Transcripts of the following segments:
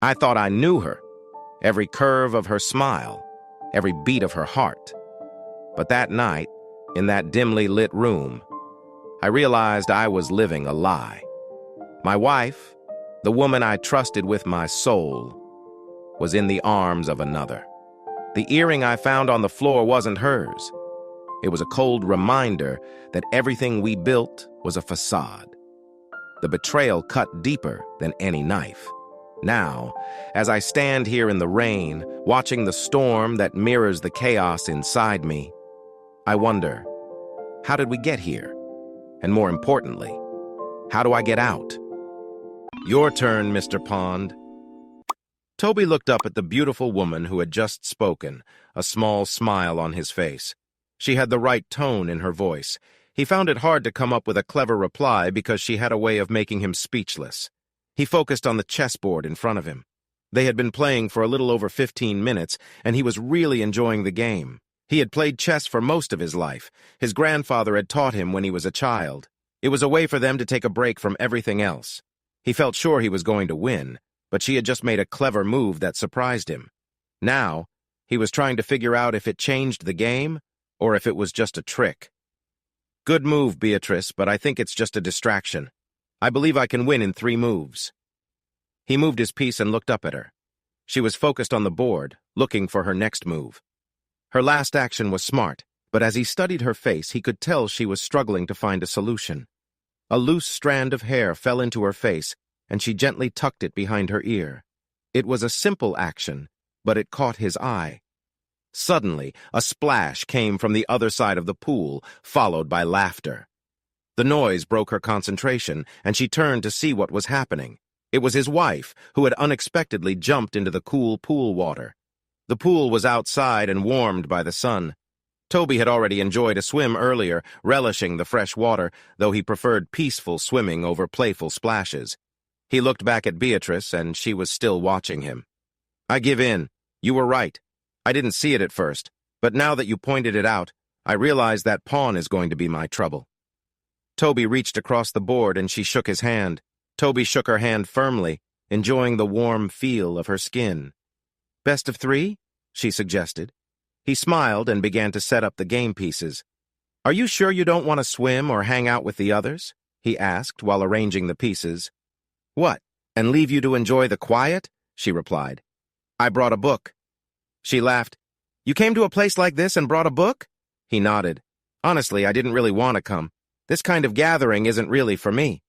I thought I knew her, every curve of her smile, every beat of her heart. But that night, in that dimly lit room, I realized I was living a lie. My wife, the woman I trusted with my soul, was in the arms of another. The earring I found on the floor wasn't hers. It was a cold reminder that everything we built was a facade. The betrayal cut deeper than any knife. Now, as I stand here in the rain, watching the storm that mirrors the chaos inside me, I wonder, how did we get here? And more importantly, how do I get out? Your turn, Mr. Pond. Toby looked up at the beautiful woman who had just spoken, a small smile on his face. She had the right tone in her voice. He found it hard to come up with a clever reply because she had a way of making him speechless. He focused on the chessboard in front of him. They had been playing for a little over 15 minutes, and he was really enjoying the game. He had played chess for most of his life. His grandfather had taught him when he was a child. It was a way for them to take a break from everything else. He felt sure he was going to win, but she had just made a clever move that surprised him. Now, he was trying to figure out if it changed the game or if it was just a trick. Good move, Beatrice, but I think it's just a distraction. I believe I can win in 3 moves. He moved his piece and looked up at her. She was focused on the board, looking for her next move. Her last action was smart, but as he studied her face, he could tell she was struggling to find a solution. A loose strand of hair fell into her face, and she gently tucked it behind her ear. It was a simple action, but it caught his eye. Suddenly, a splash came from the other side of the pool, followed by laughter. The noise broke her concentration, and she turned to see what was happening. It was his wife, who had unexpectedly jumped into the cool pool water. The pool was outside and warmed by the sun. Toby had already enjoyed a swim earlier, relishing the fresh water, though he preferred peaceful swimming over playful splashes. He looked back at Beatrice, and she was still watching him. I give in. You were right. I didn't see it at first, but now that you pointed it out, I realize that pawn is going to be my trouble. Toby reached across the board, and she shook his hand. Toby shook her hand firmly, enjoying the warm feel of her skin. Best of 3? She suggested. He smiled and began to set up the game pieces. Are you sure you don't want to swim or hang out with the others? He asked while arranging the pieces. What, and leave you to enjoy the quiet? She replied. I brought a book. She laughed. You came to a place like this and brought a book? He nodded. Honestly, I didn't really want to come. This kind of gathering isn't really for me.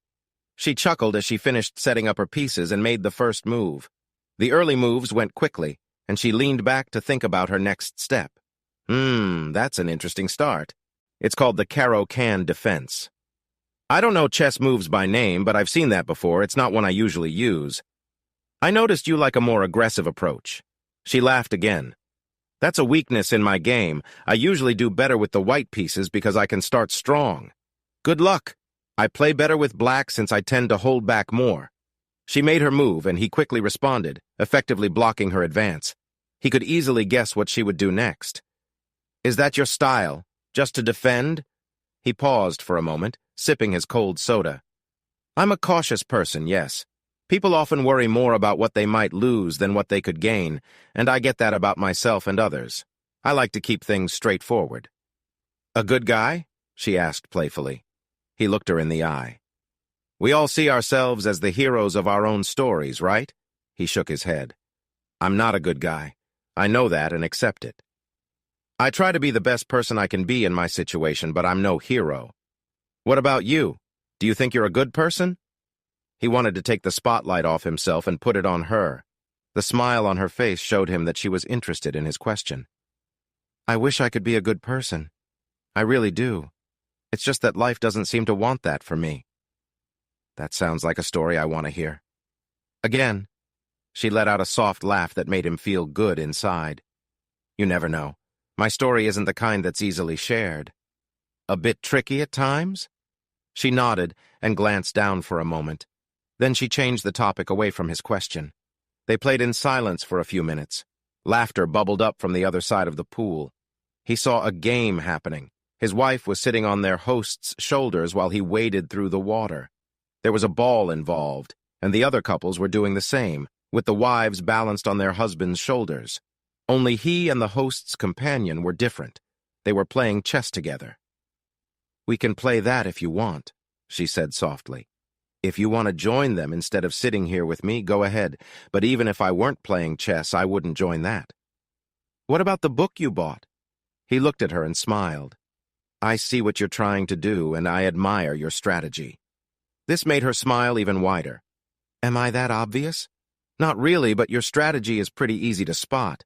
She chuckled as she finished setting up her pieces and made the first move. The early moves went quickly, and she leaned back to think about her next step. That's an interesting start. It's called the Caro-Can defense. I don't know chess moves by name, but I've seen that before. It's not one I usually use. I noticed you like a more aggressive approach. She laughed again. That's a weakness in my game. I usually do better with the white pieces because I can start strong. Good luck. I play better with black since I tend to hold back more. She made her move, and he quickly responded, effectively blocking her advance. He could easily guess what she would do next. Is that your style? Just to defend? He paused for a moment, sipping his cold soda. I'm a cautious person, yes. People often worry more about what they might lose than what they could gain, and I get that about myself and others. I like to keep things straightforward. A good guy? She asked playfully. He looked her in the eye. We all see ourselves as the heroes of our own stories, right? He shook his head. I'm not a good guy. I know that and accept it. I try to be the best person I can be in my situation, but I'm no hero. What about you? Do you think you're a good person? He wanted to take the spotlight off himself and put it on her. The smile on her face showed him that she was interested in his question. I wish I could be a good person. I really do. It's just that life doesn't seem to want that for me. That sounds like a story I want to hear. Again, she let out a soft laugh that made him feel good inside. You never know. My story isn't the kind that's easily shared. A bit tricky at times? She nodded and glanced down for a moment. Then she changed the topic away from his question. They played in silence for a few minutes. Laughter bubbled up from the other side of the pool. He saw a game happening. His wife was sitting on their host's shoulders while he waded through the water. There was a ball involved, and the other couples were doing the same, with the wives balanced on their husbands' shoulders. Only he and the host's companion were different. They were playing chess together. "We can play that if you want," she said softly. "If you want to join them instead of sitting here with me, go ahead. But even if I weren't playing chess, I wouldn't join that." "What about the book you bought?" He looked at her and smiled. "I see what you're trying to do, and I admire your strategy." This made her smile even wider. "Am I that obvious?" "Not really, but your strategy is pretty easy to spot."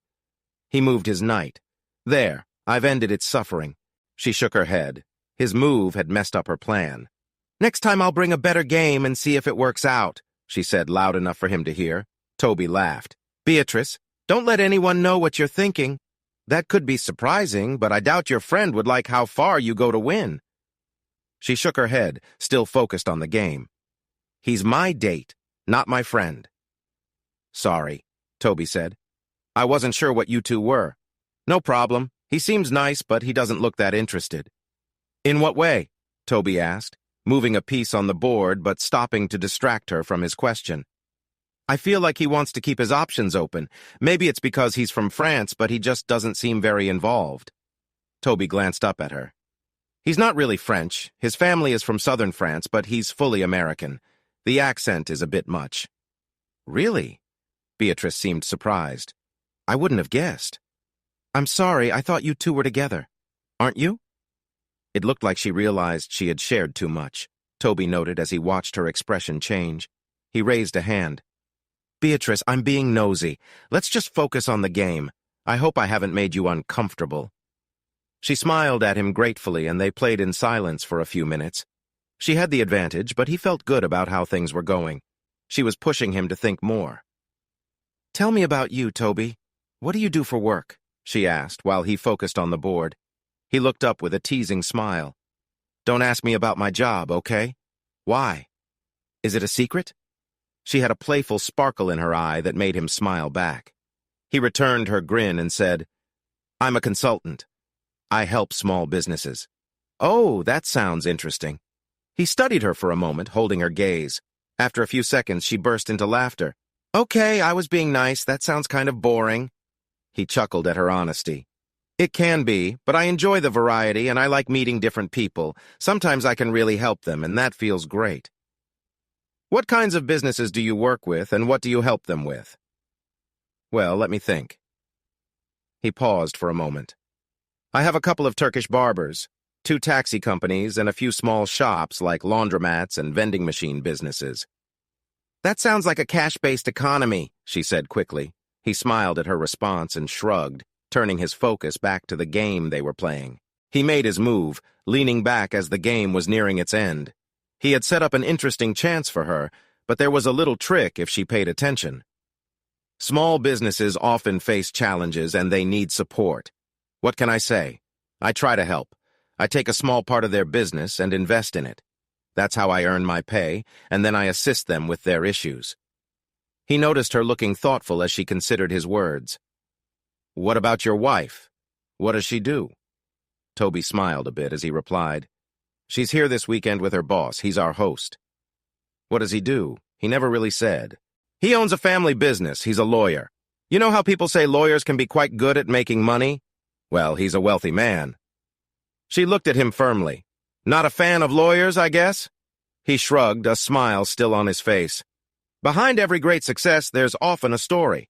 He moved his knight. "There, I've ended its suffering." She shook her head. His move had messed up her plan. "Next time I'll bring a better game and see if it works out," she said loud enough for him to hear. Toby laughed. "Beatrice, don't let anyone know what you're thinking. That could be surprising, but I doubt your friend would like how far you go to win." She shook her head, still focused on the game. "He's my date, not my friend." "Sorry," Toby said. "I wasn't sure what you two were." "No problem. He seems nice, but he doesn't look that interested." "In what way?" Toby asked, moving a piece on the board but stopping to distract her from his question. "I feel like he wants to keep his options open. Maybe it's because he's from France, but he just doesn't seem very involved." Toby glanced up at her. "He's not really French. His family is from southern France, but he's fully American. The accent is a bit much." "Really?" Beatrice seemed surprised. "I wouldn't have guessed." "I'm sorry, I thought you two were together. Aren't you?" It looked like she realized she had shared too much, Toby noted as he watched her expression change. He raised a hand. "Beatrice, I'm being nosy. Let's just focus on the game. I hope I haven't made you uncomfortable." She smiled at him gratefully, and they played in silence for a few minutes. She had the advantage, but he felt good about how things were going. She was pushing him to think more. "Tell me about you, Toby. What do you do for work?" she asked while he focused on the board. He looked up with a teasing smile. "Don't ask me about my job, okay? Why? Is it a secret?" She had a playful sparkle in her eye that made him smile back. He returned her grin and said, "I'm a consultant. I help small businesses." "Oh, that sounds interesting." He studied her for a moment, holding her gaze. After a few seconds, she burst into laughter. "Okay, I was being nice. That sounds kind of boring." He chuckled at her honesty. "It can be, but I enjoy the variety and I like meeting different people. Sometimes I can really help them, and that feels great." "What kinds of businesses do you work with, and what do you help them with?" "Well, let me think." He paused for a moment. "I have a couple of Turkish barbers, 2 taxi companies, and a few small shops like laundromats and vending machine businesses." "That sounds like a cash-based economy," she said quickly. He smiled at her response and shrugged, turning his focus back to the game they were playing. He made his move, leaning back as the game was nearing its end. He had set up an interesting chance for her, but there was a little trick if she paid attention. Small businesses often face challenges and they need support. What can I say? I try to help. I take a small part of their business and invest in it. That's how I earn my pay, and then I assist them with their issues. He noticed her looking thoughtful as she considered his words. "What about your wife? What does she do?" Toby smiled a bit as he replied, "She's here this weekend with her boss. He's our host." "What does he do?" He never really said. "He owns a family business. He's a lawyer. You know how people say lawyers can be quite good at making money? Well, he's a wealthy man." She looked at him firmly. "Not a fan of lawyers, I guess?" He shrugged, a smile still on his face. "Behind every great success, there's often a story.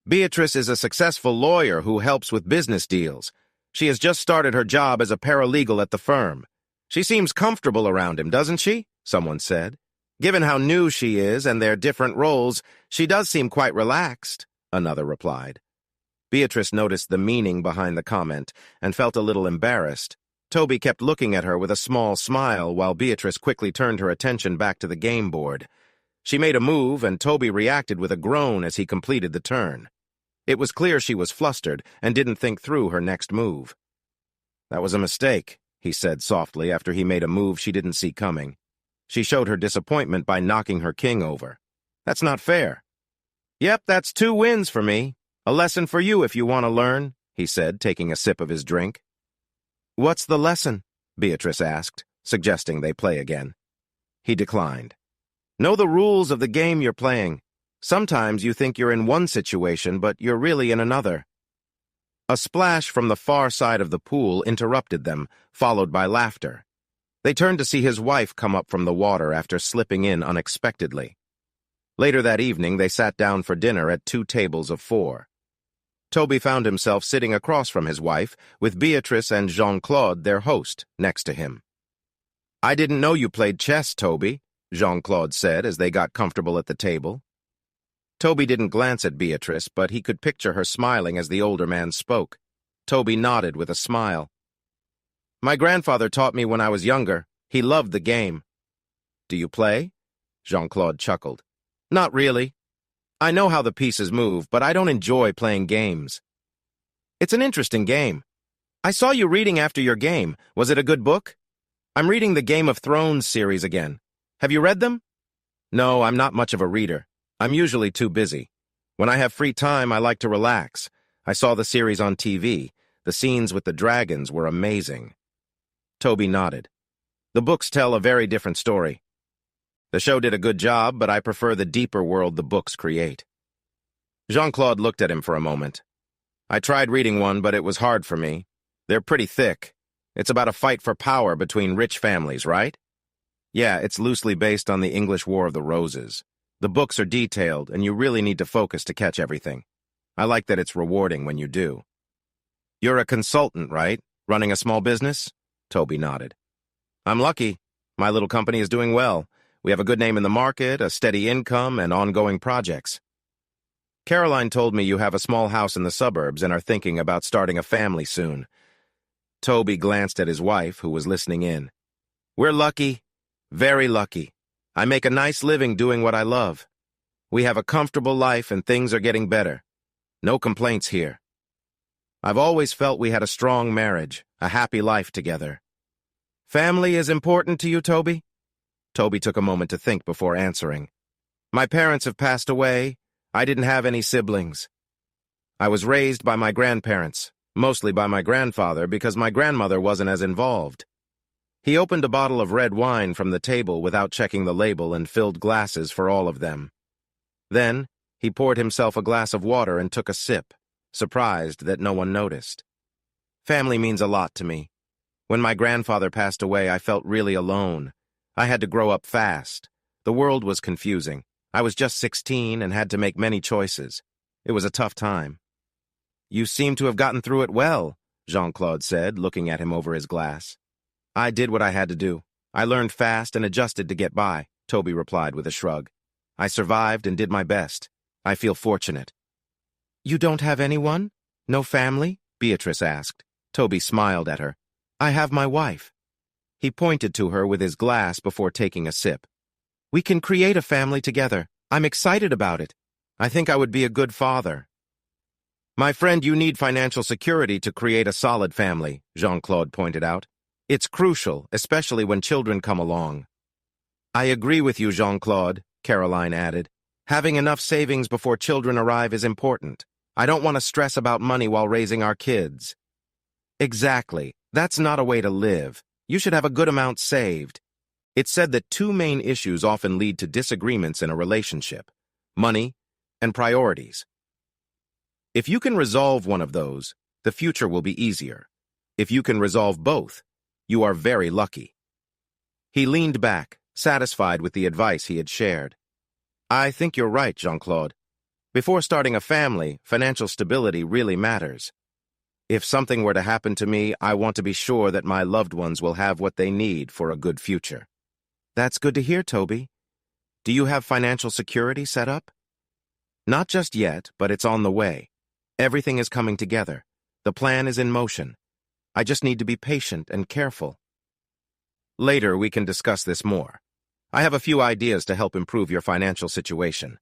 Beatrice is a successful lawyer who helps with business deals. She has just started her job as a paralegal at the firm. She seems comfortable around him, doesn't she?" someone said. "Given how new she is and their different roles, she does seem quite relaxed," another replied. Beatrice noticed the meaning behind the comment and felt a little embarrassed. Toby kept looking at her with a small smile while Beatrice quickly turned her attention back to the game board. She made a move, and Toby reacted with a groan as he completed the turn. It was clear she was flustered and didn't think through her next move. "That was a mistake," he said softly after he made a move she didn't see coming. She showed her disappointment by knocking her king over. "That's not fair." "Yep, that's 2 wins for me. A lesson for you if you want to learn," he said, taking a sip of his drink. "What's the lesson?" Beatrice asked, suggesting they play again. He declined. "Know the rules of the game you're playing. Sometimes you think you're in one situation, but you're really in another. A splash from the far side of the pool interrupted them, followed by laughter. They turned to see his wife come up from the water after slipping in unexpectedly. Later that evening, they sat down for dinner at 2 tables of 4. Toby found himself sitting across from his wife, with Beatrice and Jean-Claude, their host, next to him. "I didn't know you played chess, Toby," Jean-Claude said as they got comfortable at the table. Toby didn't glance at Beatrice, but he could picture her smiling as the older man spoke. Toby nodded with a smile. "My grandfather taught me when I was younger. He loved the game." "Do you play?" Jean-Claude chuckled. "Not really. I know how the pieces move, but I don't enjoy playing games." "It's an interesting game. I saw you reading after your game. Was it a good book?" "I'm reading the Game of Thrones series again. Have you read them?" "No, I'm not much of a reader. I'm usually too busy. When I have free time, I like to relax. I saw the series on TV. The scenes with the dragons were amazing." Toby nodded. "The books tell a very different story. The show did a good job, but I prefer the deeper world the books create." Jean-Claude looked at him for a moment. "I tried reading one, but it was hard for me. They're pretty thick. It's about a fight for power between rich families, right?" "Yeah, it's loosely based on the English War of the Roses. The books are detailed, and you really need to focus to catch everything. I like that it's rewarding when you do." "You're a consultant, right? Running a small business?" Toby nodded. "I'm lucky. My little company is doing well. We have a good name in the market, a steady income, and ongoing projects." "Caroline told me you have a small house in the suburbs and are thinking about starting a family soon." Toby glanced at his wife, who was listening in. "We're lucky. Very lucky. I make a nice living doing what I love. We have a comfortable life and things are getting better. No complaints here. I've always felt we had a strong marriage, a happy life together." "Family is important to you, Toby?" Toby took a moment to think before answering. "My parents have passed away. I didn't have any siblings. I was raised by my grandparents, mostly by my grandfather because my grandmother wasn't as involved." He opened a bottle of red wine from the table without checking the label and filled glasses for all of them. Then, he poured himself a glass of water and took a sip, surprised that no one noticed. "Family means a lot to me. When my grandfather passed away, I felt really alone. I had to grow up fast. The world was confusing. I was just 16 and had to make many choices. It was a tough time." "You seem to have gotten through it well," Jean-Claude said, looking at him over his glass. "I did what I had to do. I learned fast and adjusted to get by," Toby replied with a shrug. "I survived and did my best. I feel fortunate." "You don't have anyone? No family?" Beatrice asked. Toby smiled at her. "I have my wife." He pointed to her with his glass before taking a sip. "We can create a family together. I'm excited about it. I think I would be a good father." "My friend, you need financial security to create a solid family," Jean-Claude pointed out. "It's crucial, especially when children come along." "I agree with you, Jean-Claude," Caroline added. "Having enough savings before children arrive is important. I don't want to stress about money while raising our kids." "Exactly. That's not a way to live. You should have a good amount saved." It's said that 2 main issues often lead to disagreements in a relationship: money and priorities. If you can resolve one of those, the future will be easier. If you can resolve both, you are very lucky. He leaned back, satisfied with the advice he had shared. "I think you're right, Jean-Claude. Before starting a family, financial stability really matters. If something were to happen to me, I want to be sure that my loved ones will have what they need for a good future." "That's good to hear, Toby. Do you have financial security set up?" "Not just yet, but it's on the way. Everything is coming together. The plan is in motion. I just need to be patient and careful." "Later, we can discuss this more. I have a few ideas to help improve your financial situation."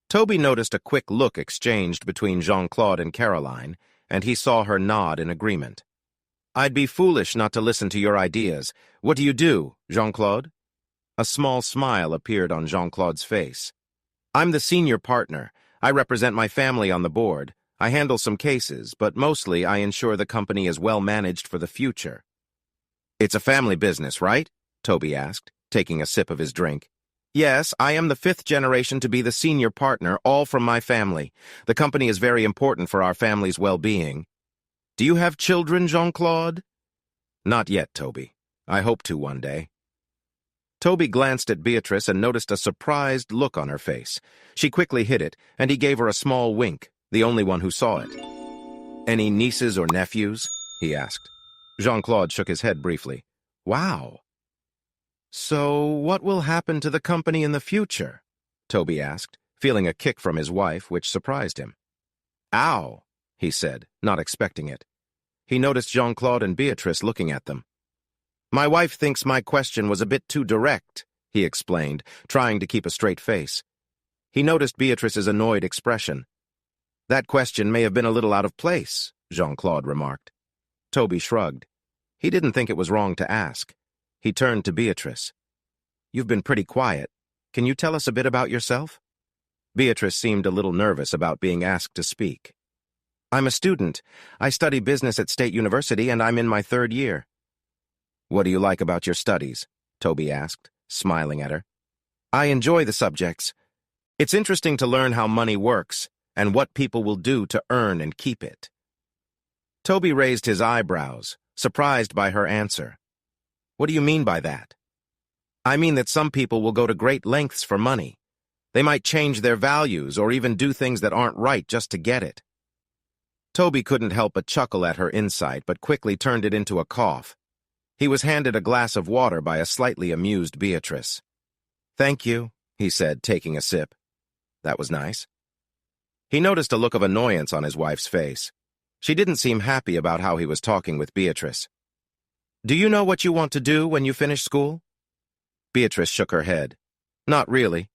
Toby noticed a quick look exchanged between Jean-Claude and Caroline, and he saw her nod in agreement. "I'd be foolish not to listen to your ideas. What do you do, Jean-Claude?" A small smile appeared on Jean-Claude's face. "I'm the senior partner. I represent my family on the board. I handle some cases, but mostly I ensure the company is well managed for the future." "It's a family business, right?" Toby asked, taking a sip of his drink. Yes, I am the fifth generation to be the senior partner, all from my family. The company is very important for our family's well-being. Do you have children, Jean-Claude? Not yet, Toby. I hope to one day. Toby glanced at Beatrice and noticed a surprised look on her face. She quickly hid it, and he gave her a small wink, the only one who saw it. Any nieces or nephews? He asked. Jean-Claude shook his head briefly. Wow. So what will happen to the company in the future? Toby asked, feeling a kick from his wife, which surprised him. Ow, he said, not expecting it. He noticed Jean-Claude and Beatrice looking at them. My wife thinks my question was a bit too direct, he explained, trying to keep a straight face. He noticed Beatrice's annoyed expression. That question may have been a little out of place, Jean-Claude remarked. Toby shrugged. He didn't think it was wrong to ask. He turned to Beatrice. You've been pretty quiet. Can you tell us a bit about yourself? Beatrice seemed a little nervous about being asked to speak. I'm a student. I study business at State University, and I'm in my third year. What do you like about your studies? Toby asked, smiling at her. I enjoy the subjects. It's interesting to learn how money works and what people will do to earn and keep it. Toby raised his eyebrows, surprised by her answer. What do you mean by that? I mean that some people will go to great lengths for money. They might change their values or even do things that aren't right just to get it. Toby couldn't help but chuckle at her insight, but quickly turned it into a cough. He was handed a glass of water by a slightly amused Beatrice. Thank you, he said, taking a sip. That was nice. He noticed a look of annoyance on his wife's face. She didn't seem happy about how he was talking with Beatrice. Do you know what you want to do when you finish school? Beatrice shook her head. Not really.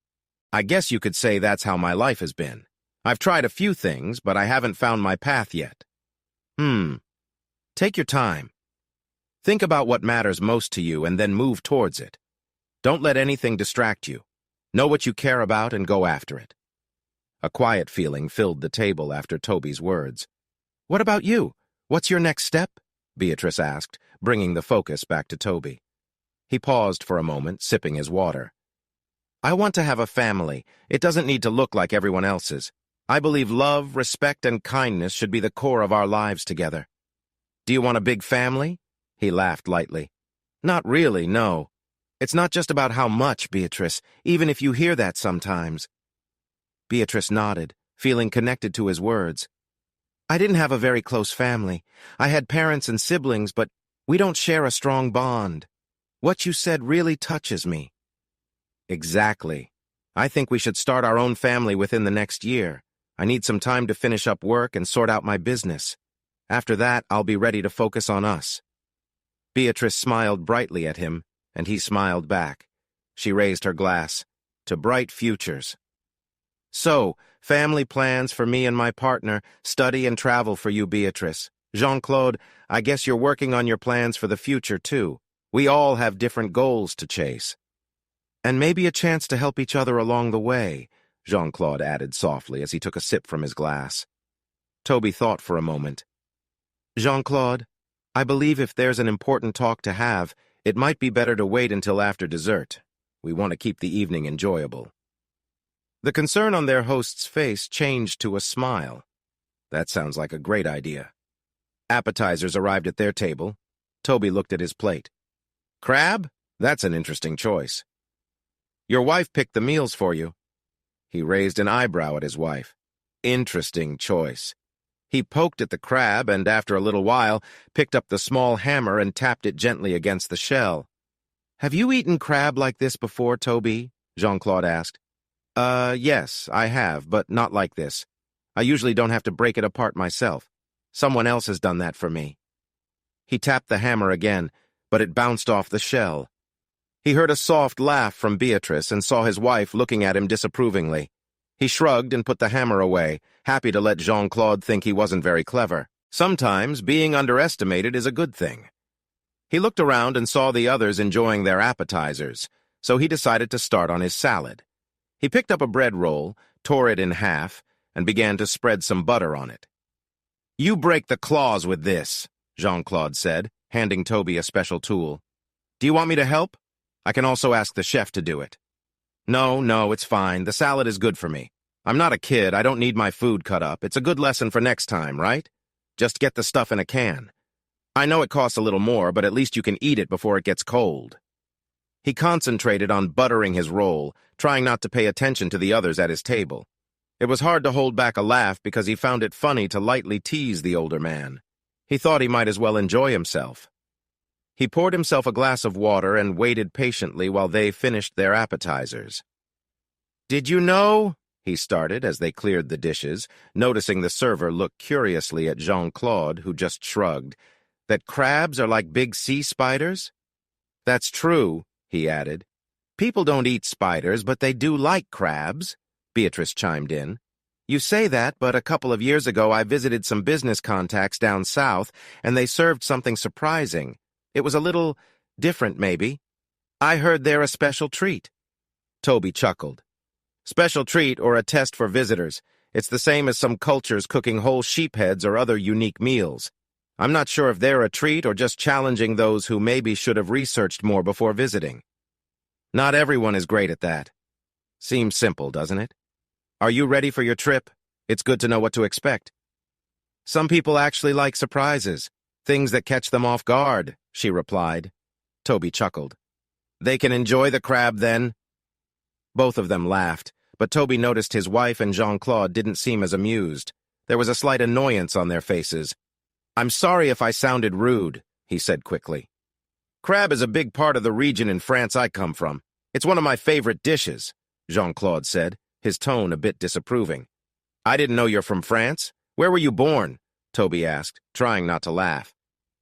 I guess you could say that's how my life has been. I've tried a few things, but I haven't found my path yet. Take your time. Think about what matters most to you and then move towards it. Don't let anything distract you. Know what you care about and go after it. A quiet feeling filled the table after Toby's words. What about you? What's your next step? Beatrice asked, bringing the focus back to Toby. He paused for a moment, sipping his water. I want to have a family. It doesn't need to look like everyone else's. I believe love, respect, and kindness should be the core of our lives together. Do you want a big family? He laughed lightly. Not really, no. It's not just about how much, Beatrice, even if you hear that sometimes. Beatrice nodded, feeling connected to his words. I didn't have a very close family. I had parents and siblings, but we don't share a strong bond. What you said really touches me. Exactly. I think we should start our own family within the next year. I need some time to finish up work and sort out my business. After that, I'll be ready to focus on us. Beatrice smiled brightly at him, and he smiled back. She raised her glass. To bright futures. So, family plans for me and my partner, study and travel for you, Beatrice. Jean-Claude, I guess you're working on your plans for the future, too. We all have different goals to chase. And maybe a chance to help each other along the way, Jean-Claude added softly as he took a sip from his glass. Toby thought for a moment. Jean-Claude, I believe if there's an important talk to have, it might be better to wait until after dessert. We want to keep the evening enjoyable. The concern on their host's face changed to a smile. That sounds like a great idea. Appetizers arrived at their table. Toby looked at his plate. Crab? That's an interesting choice. Your wife picked the meals for you. He raised an eyebrow at his wife. Interesting choice. He poked at the crab and, after a little while, picked up the small hammer and tapped it gently against the shell. Have you eaten crab like this before, Toby? Jean-Claude asked. Yes, I have, but not like this. I usually don't have to break it apart myself. Someone else has done that for me. He tapped the hammer again, but it bounced off the shell. He heard a soft laugh from Beatrice and saw his wife looking at him disapprovingly. He shrugged and put the hammer away, happy to let Jean-Claude think he wasn't very clever. Sometimes being underestimated is a good thing. He looked around and saw the others enjoying their appetizers, so he decided to start on his salad. He picked up a bread roll, tore it in half, and began to spread some butter on it. You break the claws with this, Jean-Claude said, handing Toby a special tool. Do you want me to help? I can also ask the chef to do it. No, it's fine. The salad is good for me. I'm not a kid. I don't need my food cut up. It's a good lesson for next time, right? Just get the stuff in a can. I know it costs a little more, but at least you can eat it before it gets cold. He concentrated on buttering his roll, trying not to pay attention to the others at his table. It was hard to hold back a laugh because he found it funny to lightly tease the older man. He thought he might as well enjoy himself. He poured himself a glass of water and waited patiently while they finished their appetizers. "Did you know?" he started as they cleared the dishes, noticing the server look curiously at Jean-Claude, who just shrugged, "that crabs are like big sea spiders?" "That's true," he added. "People don't eat spiders, but they do like crabs," Beatrice chimed in. "You say that, but a couple of years ago I visited some business contacts down south, and they served something surprising. It was a little different, maybe. I heard they're a special treat." Toby chuckled. "Special treat or a test for visitors. It's the same as some cultures cooking whole sheep heads or other unique meals. I'm not sure if they're a treat or just challenging those who maybe should have researched more before visiting. Not everyone is great at that. Seems simple, doesn't it? Are you ready for your trip? It's good to know what to expect." "Some people actually like surprises, things that catch them off guard," she replied. Toby chuckled. "They can enjoy the crab, then?" Both of them laughed, but Toby noticed his wife and Jean-Claude didn't seem as amused. There was a slight annoyance on their faces. "I'm sorry if I sounded rude," he said quickly. "Crab is a big part of the region in France I come from. It's one of my favorite dishes," Jean-Claude said, his tone a bit disapproving. "I didn't know you're from France. Where were you born?" Toby asked, trying not to laugh.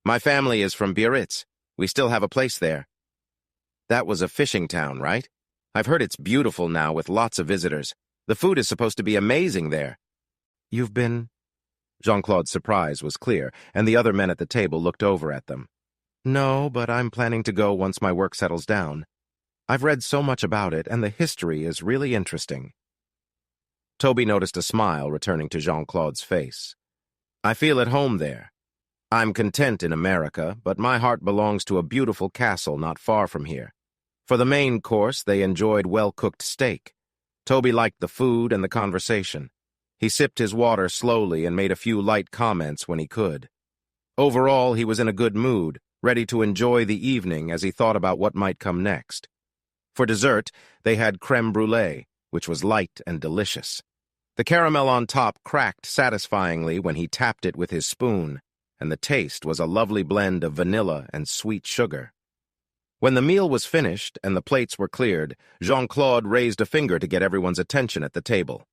"My family is from Biarritz. We still have a place there." "That was a fishing town, right? I've heard it's beautiful now with lots of visitors. The food is supposed to be amazing there." "You've been—" Jean-Claude's surprise was clear, and the other men at the table looked over at them. "No, but I'm planning to go once my work settles down. I've read so much about it, and the history is really interesting." Toby noticed a smile returning to Jean-Claude's face. "I feel at home there. I'm content in America, but my heart belongs to a beautiful castle not far from here." For the main course, they enjoyed well-cooked steak. Toby liked the food and the conversation. He sipped his water slowly and made a few light comments when he could. Overall, he was in a good mood, ready to enjoy the evening as he thought about what might come next. For dessert, they had crème brûlée, which was light and delicious. The caramel on top cracked satisfyingly when he tapped it with his spoon, and the taste was a lovely blend of vanilla and sweet sugar. When the meal was finished and the plates were cleared, Jean-Claude raised a finger to get everyone's attention at the table.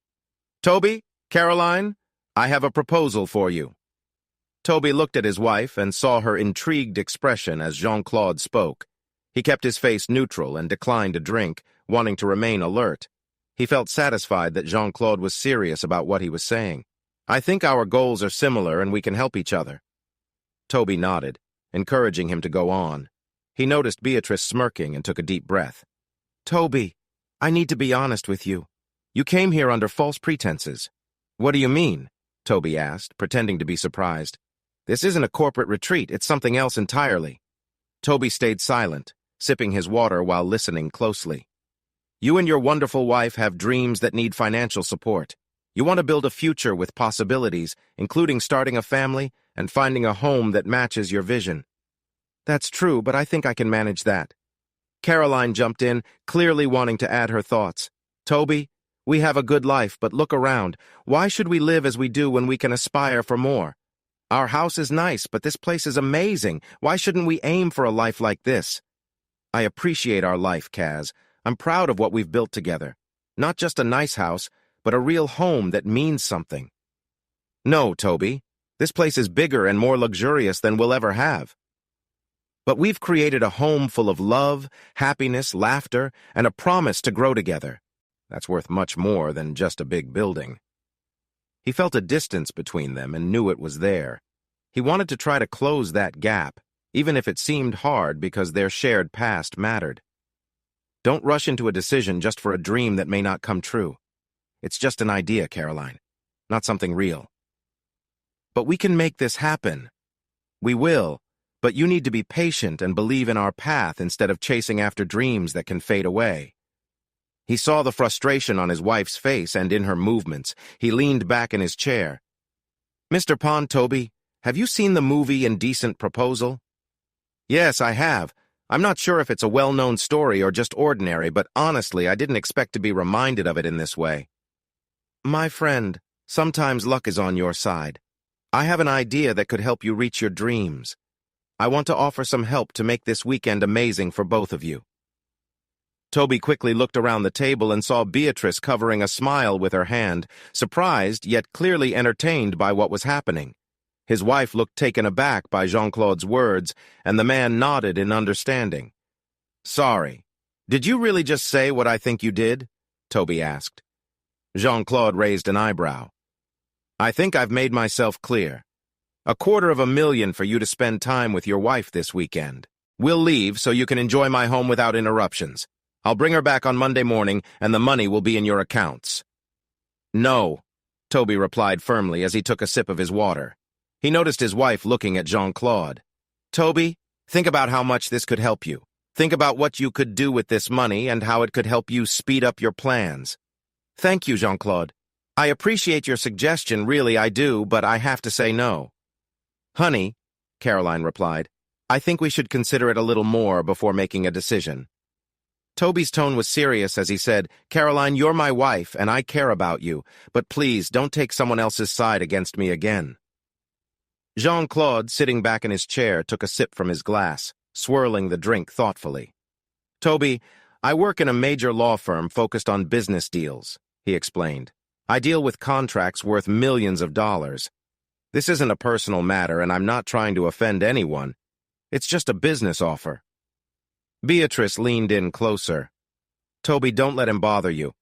"Toby, Caroline, I have a proposal for you." Toby looked at his wife and saw her intrigued expression as Jean-Claude spoke. He kept his face neutral and declined a drink, wanting to remain alert. He felt satisfied that Jean-Claude was serious about what he was saying. "I think our goals are similar and we can help each other." Toby nodded, encouraging him to go on. He noticed Beatrice smirking and took a deep breath. "Toby, I need to be honest with you. You came here under false pretenses." "What do you mean?" Toby asked, pretending to be surprised. "This isn't a corporate retreat, it's something else entirely." Toby stayed silent, sipping his water while listening closely. "You and your wonderful wife have dreams that need financial support. You want to build a future with possibilities, including starting a family and finding a home that matches your vision." "That's true, but I think I can manage that." Caroline jumped in, clearly wanting to add her thoughts. "Toby, we have a good life, but look around. Why should we live as we do when we can aspire for more? Our house is nice, but this place is amazing. Why shouldn't we aim for a life like this?" "I appreciate our life, Kaz. I'm proud of what we've built together. Not just a nice house, but a real home that means something." "No, Toby. This place is bigger and more luxurious than we'll ever have. But we've created a home full of love, happiness, laughter, and a promise to grow together. That's worth much more than just a big building." He felt a distance between them and knew it was there. He wanted to try to close that gap, even if it seemed hard because their shared past mattered. Don't rush into a decision just for a dream that may not come true. It's just an idea, Caroline, not something real. "But we can make this happen." "We will. But you need to be patient and believe in our path instead of chasing after dreams that can fade away." He saw the frustration on his wife's face and in her movements. He leaned back in his chair. "Mr. Pond, Toby, have you seen the movie Indecent Proposal?" "Yes, I have. I'm not sure if it's a well-known story or just ordinary, but honestly, I didn't expect to be reminded of it in this way." "My friend, sometimes luck is on your side. I have an idea that could help you reach your dreams. I want to offer some help to make this weekend amazing for both of you." Toby quickly looked around the table and saw Beatrice covering a smile with her hand, surprised yet clearly entertained by what was happening. His wife looked taken aback by Jean-Claude's words, and the man nodded in understanding. "Sorry, did you really just say what I think you did?" Toby asked. Jean-Claude raised an eyebrow. "I think I've made myself clear. $250,000 for you to spend time with your wife this weekend. We'll leave so you can enjoy my home without interruptions. I'll bring her back on Monday morning, and the money will be in your accounts." "No," Toby replied firmly as he took a sip of his water. He noticed his wife looking at Jean-Claude. "Toby, think about how much this could help you. Think about what you could do with this money and how it could help you speed up your plans." "Thank you, Jean-Claude. I appreciate your suggestion, really I do, but I have to say no." "Honey," Caroline replied, "I think we should consider it a little more before making a decision." Toby's tone was serious as he said, "Caroline, you're my wife, and I care about you, but please don't take someone else's side against me again." Jean-Claude, sitting back in his chair, took a sip from his glass, swirling the drink thoughtfully. "Toby, I work in a major law firm focused on business deals," he explained. "I deal with contracts worth millions of dollars. This isn't a personal matter, and I'm not trying to offend anyone. It's just a business offer." Beatrice leaned in closer. "Toby, don't let him bother you.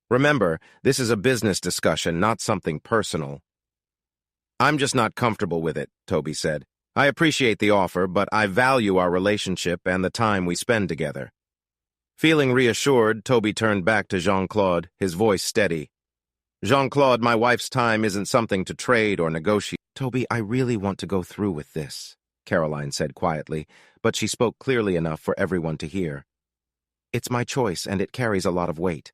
Remember, this is a business discussion, not something personal." "I'm just not comfortable with it," Toby said. "I appreciate the offer, but I value our relationship and the time we spend together." Feeling reassured, Toby turned back to Jean-Claude, his voice steady. "Jean-Claude, my wife's time isn't something to trade or negotiate." "Toby, I really want to go through with this," Caroline said quietly, but she spoke clearly enough for everyone to hear. "It's my choice, and it carries a lot of weight.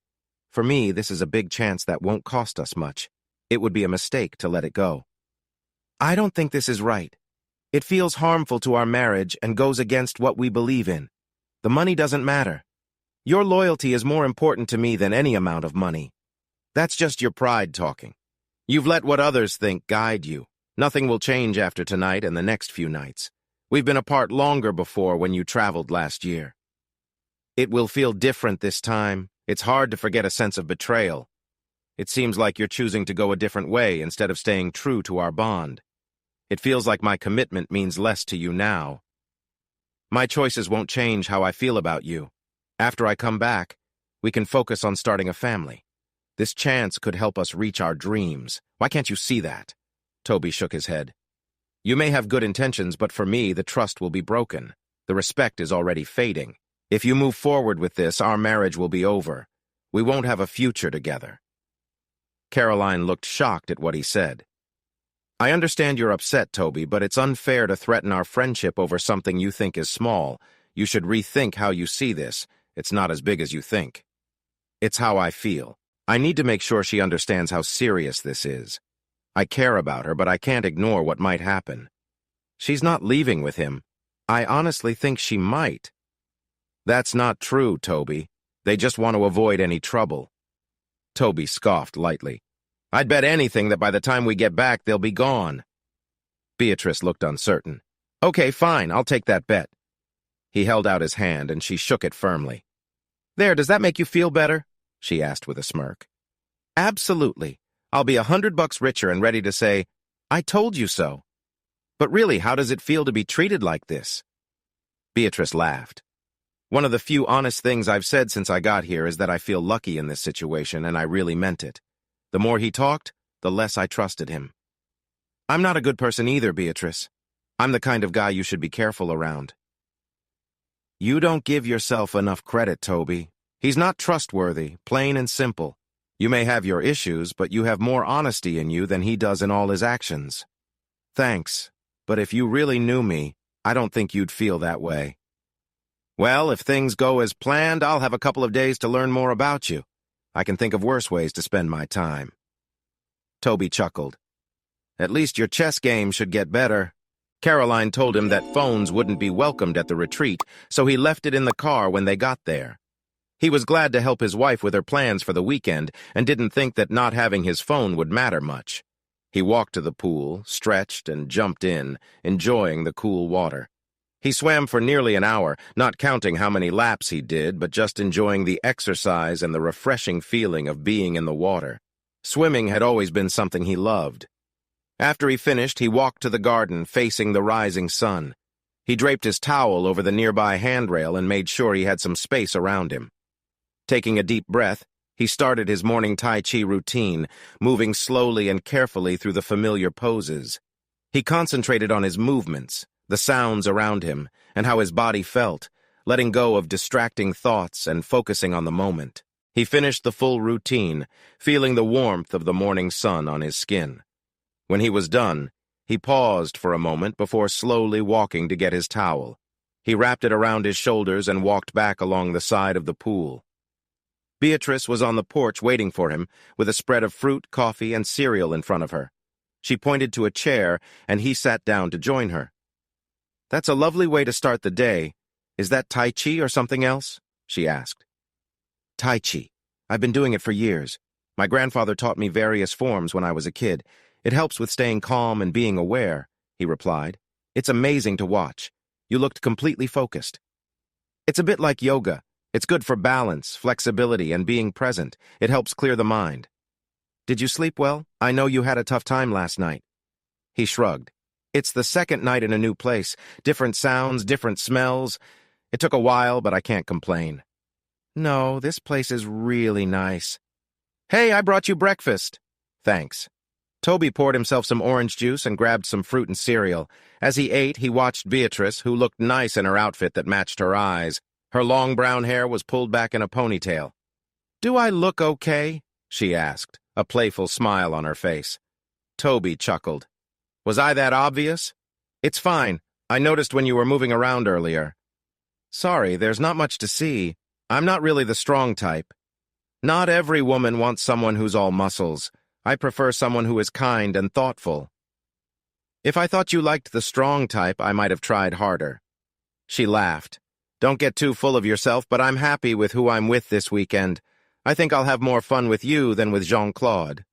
For me, this is a big chance that won't cost us much. It would be a mistake to let it go." "I don't think this is right. It feels harmful to our marriage and goes against what we believe in. The money doesn't matter. Your loyalty is more important to me than any amount of money. That's just your pride talking. You've let what others think guide you. Nothing will change after tonight and the next few nights. We've been apart longer before when you traveled last year. It will feel different this time. It's hard to forget a sense of betrayal. It seems like you're choosing to go a different way instead of staying true to our bond. It feels like my commitment means less to you now. My choices won't change how I feel about you. After I come back, we can focus on starting a family. This chance could help us reach our dreams. Why can't you see that?" Toby shook his head. "You may have good intentions, but for me, the trust will be broken. The respect is already fading. If you move forward with this, our marriage will be over. We won't have a future together." Caroline looked shocked at what he said. "I understand you're upset, Toby, but it's unfair to threaten our friendship over something you think is small. You should rethink how you see this. It's not as big as you think." "It's how I feel. I need to make sure she understands how serious this is. I care about her, but I can't ignore what might happen. She's not leaving with him. I honestly think she might." "That's not true, Toby. They just want to avoid any trouble." Toby scoffed lightly. "I'd bet anything that by the time we get back, they'll be gone." Beatrice looked uncertain. "Okay, fine, I'll take that bet." He held out his hand, and she shook it firmly. "There, does that make you feel better?" she asked with a smirk. "Absolutely. I'll be $100 richer and ready to say, 'I told you so.' But really, how does it feel to be treated like this?" Beatrice laughed. "One of the few honest things I've said since I got here is that I feel lucky in this situation, and I really meant it. The more he talked, the less I trusted him. I'm not a good person either, Beatrice. I'm the kind of guy you should be careful around." "You don't give yourself enough credit, Toby. He's not trustworthy, plain and simple. You may have your issues, but you have more honesty in you than he does in all his actions." "Thanks, but if you really knew me, I don't think you'd feel that way." Well, if things go as planned, I'll have a couple of days to learn more about you. I can think of worse ways to spend my time. Toby chuckled. At least your chess game should get better. Caroline told him that phones wouldn't be welcomed at the retreat, so he left it in the car when they got there. He was glad to help his wife with her plans for the weekend and didn't think that not having his phone would matter much. He walked to the pool, stretched, and jumped in, enjoying the cool water. He swam for nearly an hour, not counting how many laps he did, but just enjoying the exercise and the refreshing feeling of being in the water. Swimming had always been something he loved. After he finished, he walked to the garden, facing the rising sun. He draped his towel over the nearby handrail and made sure he had some space around him. Taking a deep breath, he started his morning Tai Chi routine, moving slowly and carefully through the familiar poses. He concentrated on his movements, the sounds around him, and how his body felt, letting go of distracting thoughts and focusing on the moment. He finished the full routine, feeling the warmth of the morning sun on his skin. When he was done, he paused for a moment before slowly walking to get his towel. He wrapped it around his shoulders and walked back along the side of the pool. Beatrice was on the porch waiting for him, with a spread of fruit, coffee, and cereal in front of her. She pointed to a chair, and he sat down to join her. "That's a lovely way to start the day. Is that Tai Chi or something else?" she asked. "Tai Chi. I've been doing it for years. My grandfather taught me various forms when I was a kid. It helps with staying calm and being aware," he replied. "It's amazing to watch. You looked completely focused. It's a bit like yoga. It's good for balance, flexibility, and being present. It helps clear the mind. Did you sleep well? I know you had a tough time last night." He shrugged. "It's the second night in a new place. Different sounds, different smells. It took a while, but I can't complain." "No, this place is really nice." "Hey, I brought you breakfast." "Thanks." Toby poured himself some orange juice and grabbed some fruit and cereal. As he ate, he watched Beatrice, who looked nice in her outfit that matched her eyes. Her long brown hair was pulled back in a ponytail. "Do I look okay?" she asked, a playful smile on her face. Toby chuckled. "Was I that obvious?" "It's fine. I noticed when you were moving around earlier." "Sorry, there's not much to see. I'm not really the strong type." "Not every woman wants someone who's all muscles. I prefer someone who is kind and thoughtful." "If I thought you liked the strong type, I might have tried harder." She laughed. "Don't get too full of yourself, but I'm happy with who I'm with this weekend. I think I'll have more fun with you than with Jean-Claude."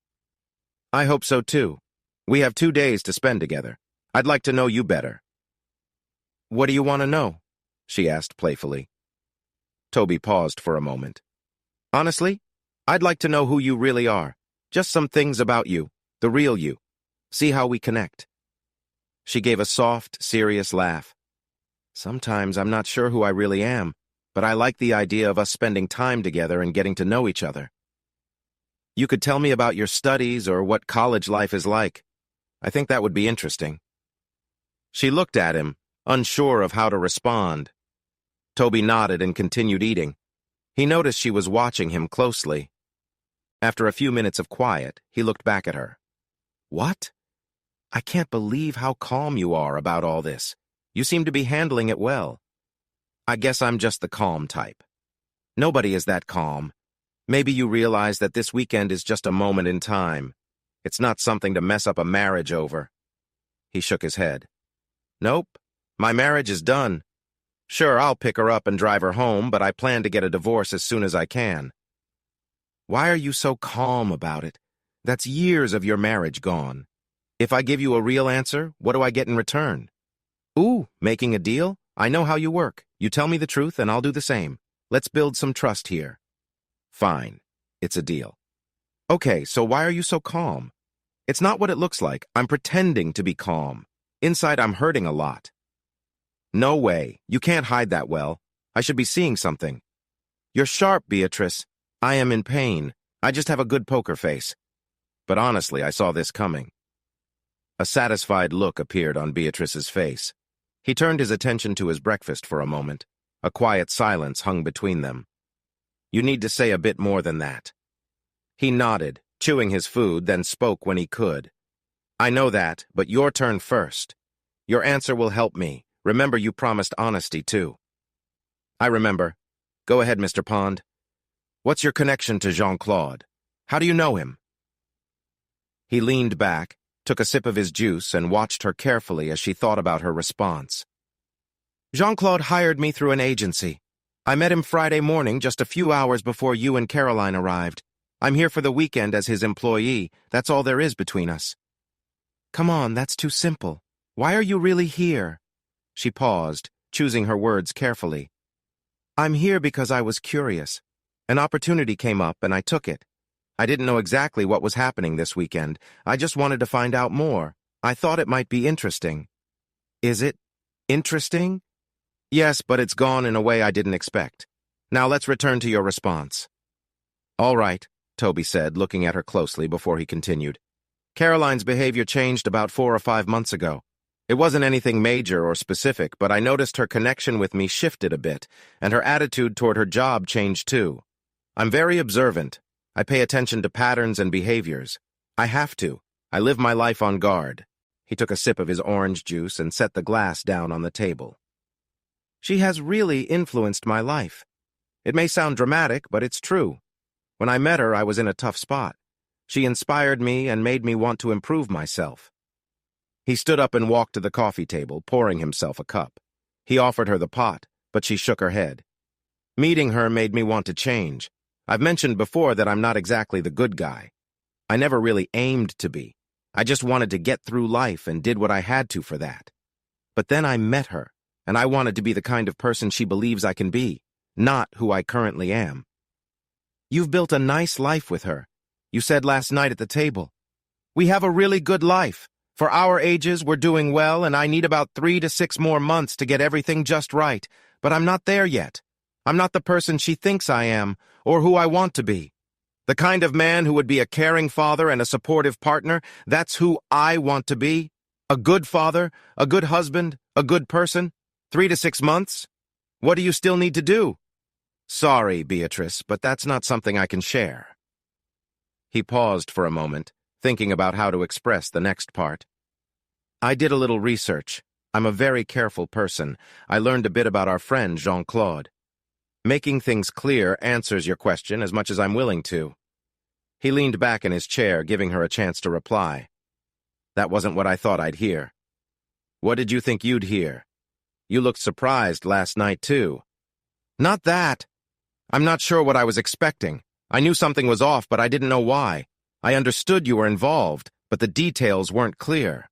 "I hope so too. We have 2 days to spend together. I'd like to know you better." "What do you want to know?" she asked playfully. Toby paused for a moment. "Honestly, I'd like to know who you really are. Just some things about you, the real you. See how we connect." She gave a soft, serious laugh. "Sometimes I'm not sure who I really am, but I like the idea of us spending time together and getting to know each other. You could tell me about your studies or what college life is like. I think that would be interesting." She looked at him, unsure of how to respond. Toby nodded and continued eating. He noticed she was watching him closely. After a few minutes of quiet, he looked back at her. "What? I can't believe how calm you are about all this. You seem to be handling it well." "I guess I'm just the calm type." "Nobody is that calm. Maybe you realize that this weekend is just a moment in time. It's not something to mess up a marriage over." He shook his head. "Nope. My marriage is done. Sure, I'll pick her up and drive her home, but I plan to get a divorce as soon as I can." "Why are you so calm about it? That's years of your marriage gone. If I give you a real answer, what do I get in return?" "Ooh, making a deal? I know how you work. You tell me the truth and I'll do the same. Let's build some trust here." "Fine. It's a deal." "Okay, so why are you so calm?" "It's not what it looks like. I'm pretending to be calm. Inside, I'm hurting a lot." "No way. You can't hide that well. I should be seeing something." "You're sharp, Beatrice. I am in pain. I just have a good poker face." But honestly, I saw this coming. A satisfied look appeared on Beatrice's face. He turned his attention to his breakfast for a moment. A quiet silence hung between them. "You need to say a bit more than that." He nodded, chewing his food, then spoke when he could. "I know that, but your turn first. Your answer will help me. Remember, you promised honesty, too." I remember. Go ahead, Mr. Pond. What's your connection to Jean-Claude? How do you know him? He leaned back, took a sip of his juice, and watched her carefully as she thought about her response. Jean-Claude hired me through an agency. I met him Friday morning, just a few hours before you and Caroline arrived. I'm here for the weekend as his employee. That's all there is between us. Come on, that's too simple. Why are you really here? She paused, choosing her words carefully. I'm here because I was curious. An opportunity came up and I took it. I didn't know exactly what was happening this weekend. I just wanted to find out more. I thought it might be interesting. Is it interesting? Yes, but it's gone in a way I didn't expect. Now let's return to your response. All right, Toby said, looking at her closely before he continued. Caroline's behavior changed about 4 or 5 months ago. It wasn't anything major or specific, but I noticed her connection with me shifted a bit, and her attitude toward her job changed too. I'm very observant. I pay attention to patterns and behaviors. I have to. I live my life on guard. He took a sip of his orange juice and set the glass down on the table. She has really influenced my life. It may sound dramatic, but it's true. When I met her, I was in a tough spot. She inspired me and made me want to improve myself. He stood up and walked to the coffee table, pouring himself a cup. He offered her the pot, but she shook her head. Meeting her made me want to change. I've mentioned before that I'm not exactly the good guy. I never really aimed to be. I just wanted to get through life and did what I had to for that. But then I met her, and I wanted to be the kind of person she believes I can be, not who I currently am. You've built a nice life with her. You said last night at the table. We have a really good life. For our ages, we're doing well, and I need about 3 to 6 more months to get everything just right, but I'm not there yet. I'm not the person she thinks I am, or who I want to be. The kind of man who would be a caring father and a supportive partner, that's who I want to be. A good father, a good husband, a good person. 3 to 6 months? What do you still need to do? Sorry, Beatrice, but that's not something I can share. He paused for a moment, thinking about how to express the next part. I did a little research. I'm a very careful person. I learned a bit about our friend Jean-Claude. Making things clear answers your question as much as I'm willing to. He leaned back in his chair, giving her a chance to reply. That wasn't what I thought I'd hear. What did you think you'd hear? You looked surprised last night, too. Not that. I'm not sure what I was expecting. I knew something was off, but I didn't know why. I understood you were involved, but the details weren't clear.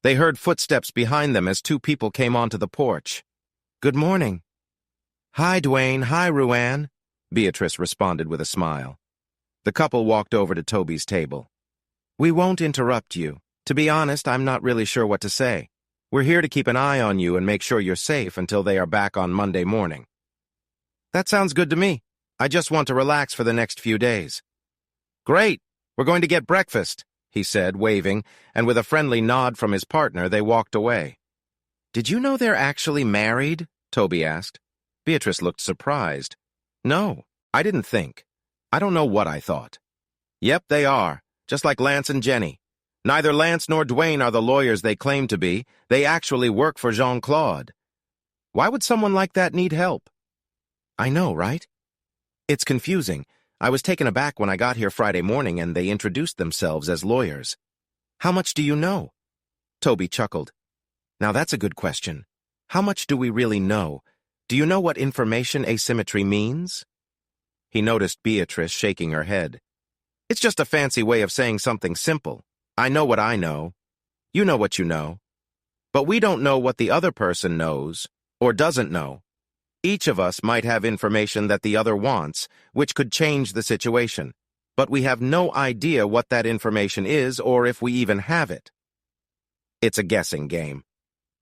They heard footsteps behind them as 2 people came onto the porch. Good morning. Hi, Dwayne. Hi, Ruanne, Beatrice responded with a smile. The couple walked over to Toby's table. We won't interrupt you. To be honest, I'm not really sure what to say. We're here to keep an eye on you and make sure you're safe until they are back on Monday morning. That sounds good to me. I just want to relax for the next few days. Great. We're going to get breakfast, he said, waving, and with a friendly nod from his partner, they walked away. Did you know they're actually married? Toby asked. Beatrice looked surprised. No, I didn't think. I don't know what I thought. Yep, they are, just like Lance and Jenny. Neither Lance nor Dwayne are the lawyers they claim to be. They actually work for Jean-Claude. Why would someone like that need help? I know, right? It's confusing. I was taken aback when I got here Friday morning and they introduced themselves as lawyers. How much do you know? Toby chuckled. Now that's a good question. How much do we really know? Do you know what information asymmetry means? He noticed Beatrice shaking her head. It's just a fancy way of saying something simple. I know what I know. You know what you know. But we don't know what the other person knows or doesn't know. Each of us might have information that the other wants, which could change the situation. But we have no idea what that information is or if we even have it. It's a guessing game.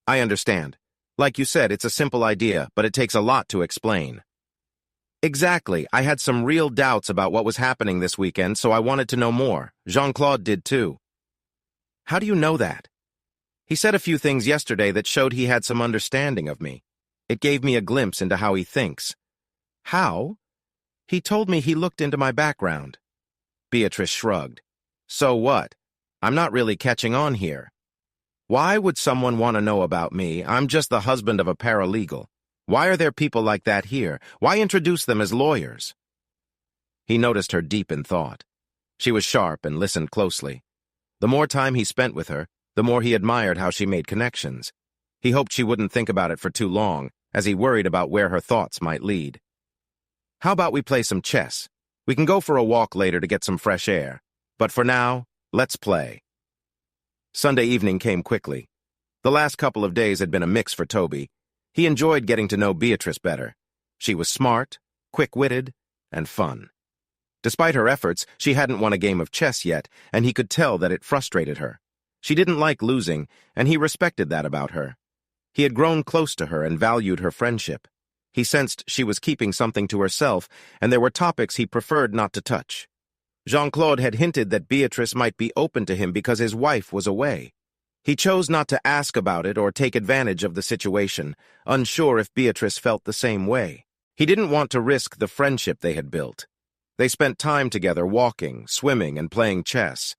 I understand. Like you said, it's a simple idea, but it takes a lot to explain. Exactly. I had some real doubts about what was happening this weekend, so I wanted to know more. Jean-Claude did too. How do you know that? He said a few things yesterday that showed he had some understanding of me. It gave me a glimpse into how he thinks. How? He told me he looked into my background. Beatrice shrugged. So what? I'm not really catching on here. Why would someone want to know about me? I'm just the husband of a paralegal. Why are there people like that here? Why introduce them as lawyers? He noticed her deep in thought. She was sharp and listened closely. The more time he spent with her, the more he admired how she made connections. He hoped she wouldn't think about it for too long, as he worried about where her thoughts might lead. How about we play some chess? We can go for a walk later to get some fresh air. But for now, let's play. Sunday evening came quickly. The last couple of days had been a mix for Toby. He enjoyed getting to know Beatrice better. She was smart, quick-witted, and fun. Despite her efforts, she hadn't won a game of chess yet, and he could tell that it frustrated her. She didn't like losing, and he respected that about her. He had grown close to her and valued her friendship. He sensed she was keeping something to herself, and there were topics he preferred not to touch. Jean-Claude had hinted that Beatrice might be open to him because his wife was away. He chose not to ask about it or take advantage of the situation, unsure if Beatrice felt the same way. He didn't want to risk the friendship they had built. They spent time together walking, swimming, and playing chess.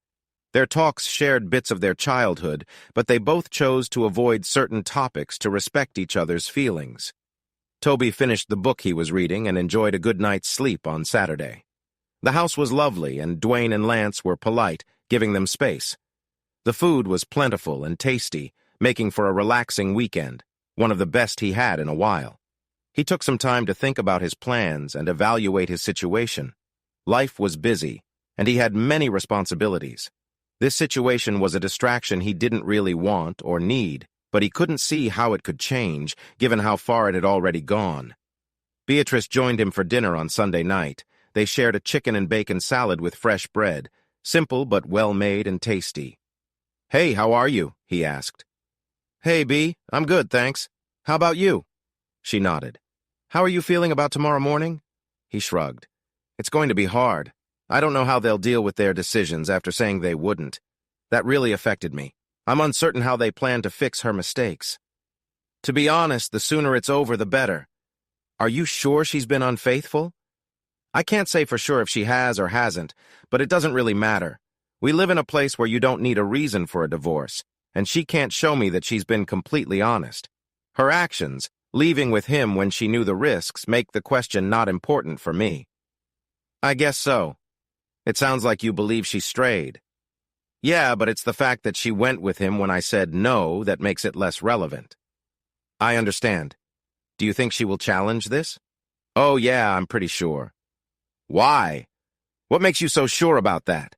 Their talks shared bits of their childhood, but they both chose to avoid certain topics to respect each other's feelings. Toby finished the book he was reading and enjoyed a good night's sleep on Saturday. The house was lovely, and Dwayne and Lance were polite, giving them space. The food was plentiful and tasty, making for a relaxing weekend, one of the best he had in a while. He took some time to think about his plans and evaluate his situation. Life was busy, and he had many responsibilities. This situation was a distraction he didn't really want or need, but he couldn't see how it could change, given how far it had already gone. Beatrice joined him for dinner on Sunday night. They shared a chicken and bacon salad with fresh bread, simple but well-made and tasty. "Hey, how are you?" he asked. "Hey, B, I'm good, thanks. How about you?" She nodded. "How are you feeling about tomorrow morning?" He shrugged. "It's going to be hard. I don't know how they'll deal with their decisions after saying they wouldn't. That really affected me. I'm uncertain how they plan to fix her mistakes. To be honest, the sooner it's over, the better. Are you sure she's been unfaithful?" "I can't say for sure if she has or hasn't, but it doesn't really matter. We live in a place where you don't need a reason for a divorce, and she can't show me that she's been completely honest. Her actions, leaving with him when she knew the risks, make the question not important for me." "I guess so. It sounds like you believe she strayed." "Yeah, but it's the fact that she went with him when I said no that makes it less relevant." "I understand. Do you think she will challenge this?" "Oh, yeah, I'm pretty sure." "Why? What makes you so sure about that?"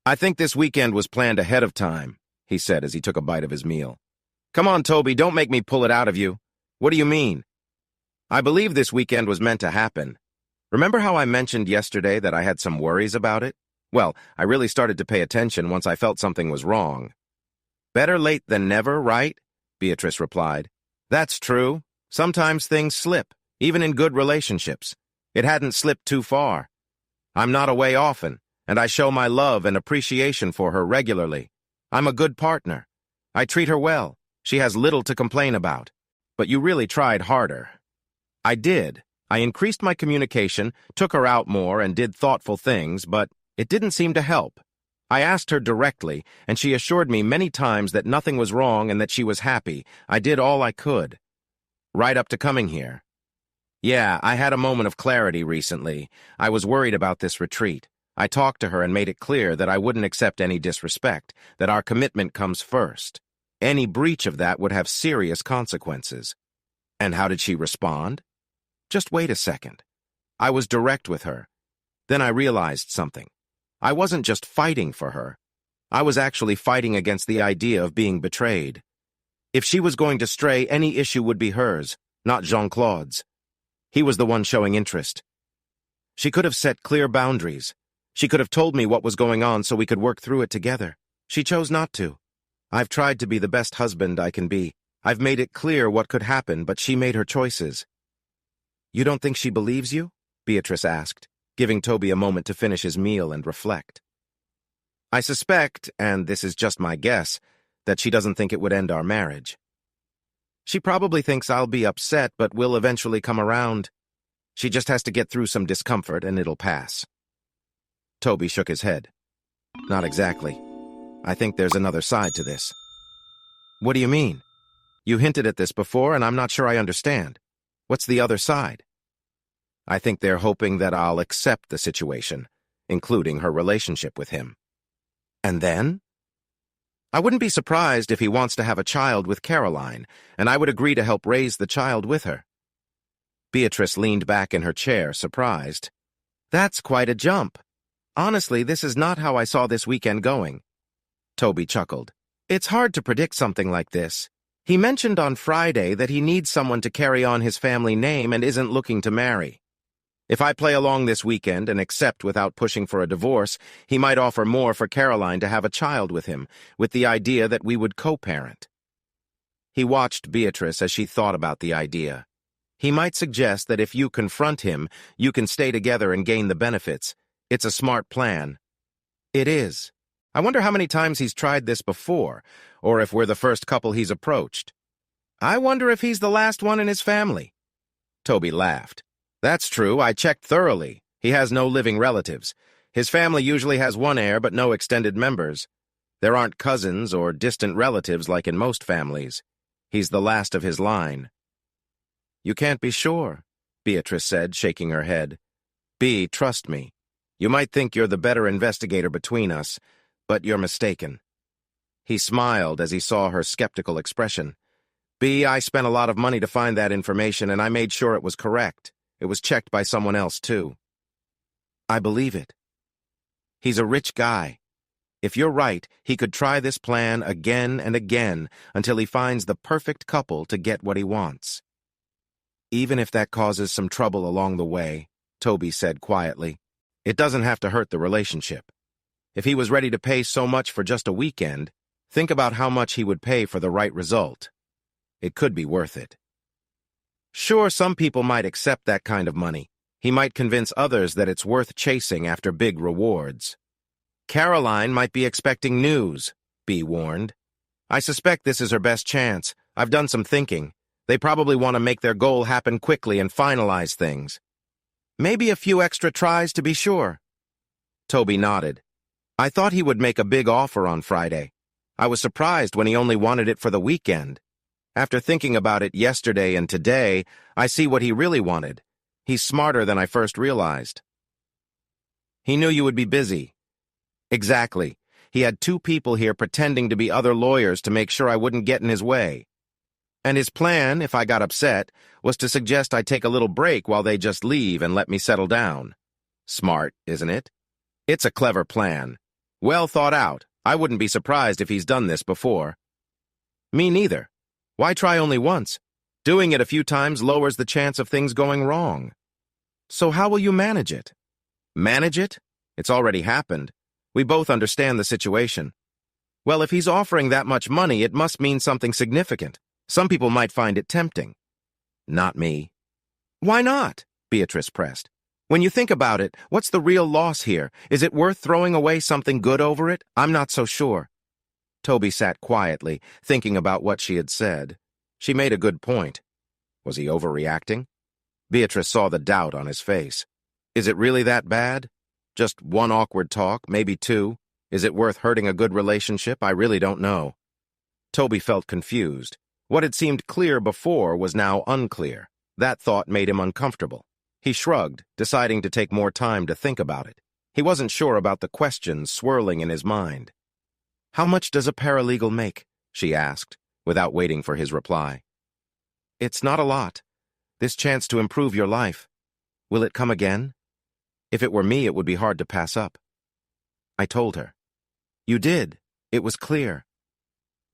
"I think this weekend was planned ahead of time," he said as he took a bite of his meal. "Come on, Toby, don't make me pull it out of you. What do you mean?" "I believe this weekend was meant to happen. Remember how I mentioned yesterday that I had some worries about it? Well, I really started to pay attention once I felt something was wrong." "Better late than never, right?" Beatrice replied. "That's true. Sometimes things slip, even in good relationships. It hadn't slipped too far. I'm not away often, and I show my love and appreciation for her regularly. I'm a good partner. I treat her well. She has little to complain about. But you really tried harder." "I did. I increased my communication, took her out more, and did thoughtful things, but it didn't seem to help. I asked her directly, and she assured me many times that nothing was wrong and that she was happy. I did all I could. Right up to coming here. Yeah, I had a moment of clarity recently. I was worried about this retreat. I talked to her and made it clear that I wouldn't accept any disrespect, that our commitment comes first. Any breach of that would have serious consequences." "And how did she respond?" "Just wait a second. I was direct with her. Then I realized something. I wasn't just fighting for her. I was actually fighting against the idea of being betrayed. If she was going to stray, any issue would be hers, not Jean-Claude's. He was the one showing interest. She could have set clear boundaries. She could have told me what was going on so we could work through it together. She chose not to. I've tried to be the best husband I can be. I've made it clear what could happen, but she made her choices." "You don't think she believes you?" Beatrice asked, giving Toby a moment to finish his meal and reflect. "I suspect, and this is just my guess, that she doesn't think it would end our marriage. She probably thinks I'll be upset, but will eventually come around. She just has to get through some discomfort, and it'll pass." Toby shook his head. "Not exactly. I think there's another side to this." "What do you mean? You hinted at this before, and I'm not sure I understand." What's the other side? I think they're hoping that I'll accept the situation, including her relationship with him. And then? I wouldn't be surprised if he wants to have a child with Caroline, and I would agree to help raise the child with her. Beatrice leaned back in her chair, surprised. That's quite a jump. Honestly, this is not how I saw this weekend going. Toby chuckled. It's hard to predict something like this. He mentioned on Friday that he needs someone to carry on his family name and isn't looking to marry. If I play along this weekend and accept without pushing for a divorce, he might offer more for Caroline to have a child with him, with the idea that we would co-parent. He watched Beatrice as she thought about the idea. He might suggest that if you confront him, you can stay together and gain the benefits. It's a smart plan. It is. I wonder how many times he's tried this before, or if we're the first couple he's approached. I wonder if he's the last one in his family. Toby laughed. That's true, I checked thoroughly. He has no living relatives. His family usually has one heir but no extended members. There aren't cousins or distant relatives like in most families. He's the last of his line. You can't be sure, Beatrice said, shaking her head. Bea, trust me. You might think you're the better investigator between us, but you're mistaken. He smiled as he saw her skeptical expression. Bea, I spent a lot of money to find that information, and I made sure it was correct. It was checked by someone else, too. I believe it. He's a rich guy. If you're right, he could try this plan again and again until he finds the perfect couple to get what he wants. Even if that causes some trouble along the way, Toby said quietly, it doesn't have to hurt the relationship. If he was ready to pay so much for just a weekend, think about how much he would pay for the right result. It could be worth it. Sure, some people might accept that kind of money. He might convince others that it's worth chasing after big rewards. Caroline might be expecting news, Bea warned. I suspect this is her best chance. I've done some thinking. They probably want to make their goal happen quickly and finalize things. Maybe a few extra tries to be sure. Toby nodded. I thought he would make a big offer on Friday. I was surprised when he only wanted it for the weekend. After thinking about it yesterday and today, I see what he really wanted. He's smarter than I first realized. He knew you would be busy. Exactly. He had 2 people here pretending to be other lawyers to make sure I wouldn't get in his way. And his plan, if I got upset, was to suggest I take a little break while they just leave and let me settle down. Smart, isn't it? It's a clever plan. Well thought out. I wouldn't be surprised if he's done this before. Me neither. Why try only once? Doing it a few times lowers the chance of things going wrong. So how will you manage it? Manage it? It's already happened. We both understand the situation. Well, if he's offering that much money, it must mean something significant. Some people might find it tempting. Not me. Why not? Beatrice pressed. When you think about it, what's the real loss here? Is it worth throwing away something good over it? I'm not so sure. Toby sat quietly, thinking about what she had said. She made a good point. Was he overreacting? Beatrice saw the doubt on his face. Is it really that bad? Just one awkward talk, maybe 2. Is it worth hurting a good relationship? I really don't know. Toby felt confused. What had seemed clear before was now unclear. That thought made him uncomfortable. He shrugged, deciding to take more time to think about it. He wasn't sure about the questions swirling in his mind. How much does a paralegal make? She asked, without waiting for his reply. It's not a lot. This chance to improve your life. Will it come again? If it were me, it would be hard to pass up. I told her. You did. It was clear.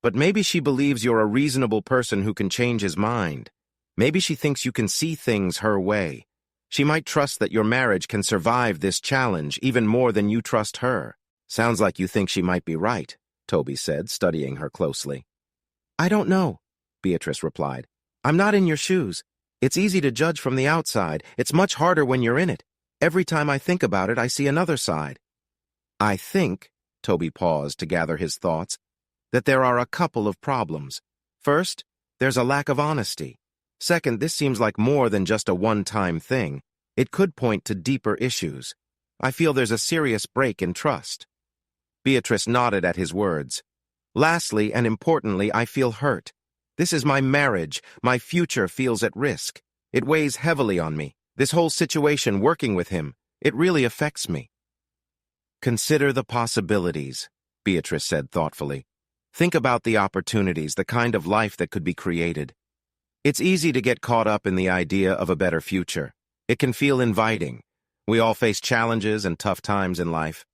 But maybe she believes you're a reasonable person who can change his mind. Maybe she thinks you can see things her way. She might trust that your marriage can survive this challenge even more than you trust her. Sounds like you think she might be right, Toby said, studying her closely. I don't know, Beatrice replied. I'm not in your shoes. It's easy to judge from the outside. It's much harder when you're in it. Every time I think about it, I see another side. I think, Toby paused to gather his thoughts, that there are a couple of problems. First, there's a lack of honesty. Second, this seems like more than just a one-time thing. It could point to deeper issues. I feel there's a serious break in trust. Beatrice nodded at his words. Lastly, and importantly, I feel hurt. This is my marriage. My future feels at risk. It weighs heavily on me. This whole situation working with him, it really affects me. Consider the possibilities, Beatrice said thoughtfully. Think about the opportunities, the kind of life that could be created. It's easy to get caught up in the idea of a better future. It can feel inviting. We all face challenges and tough times in life.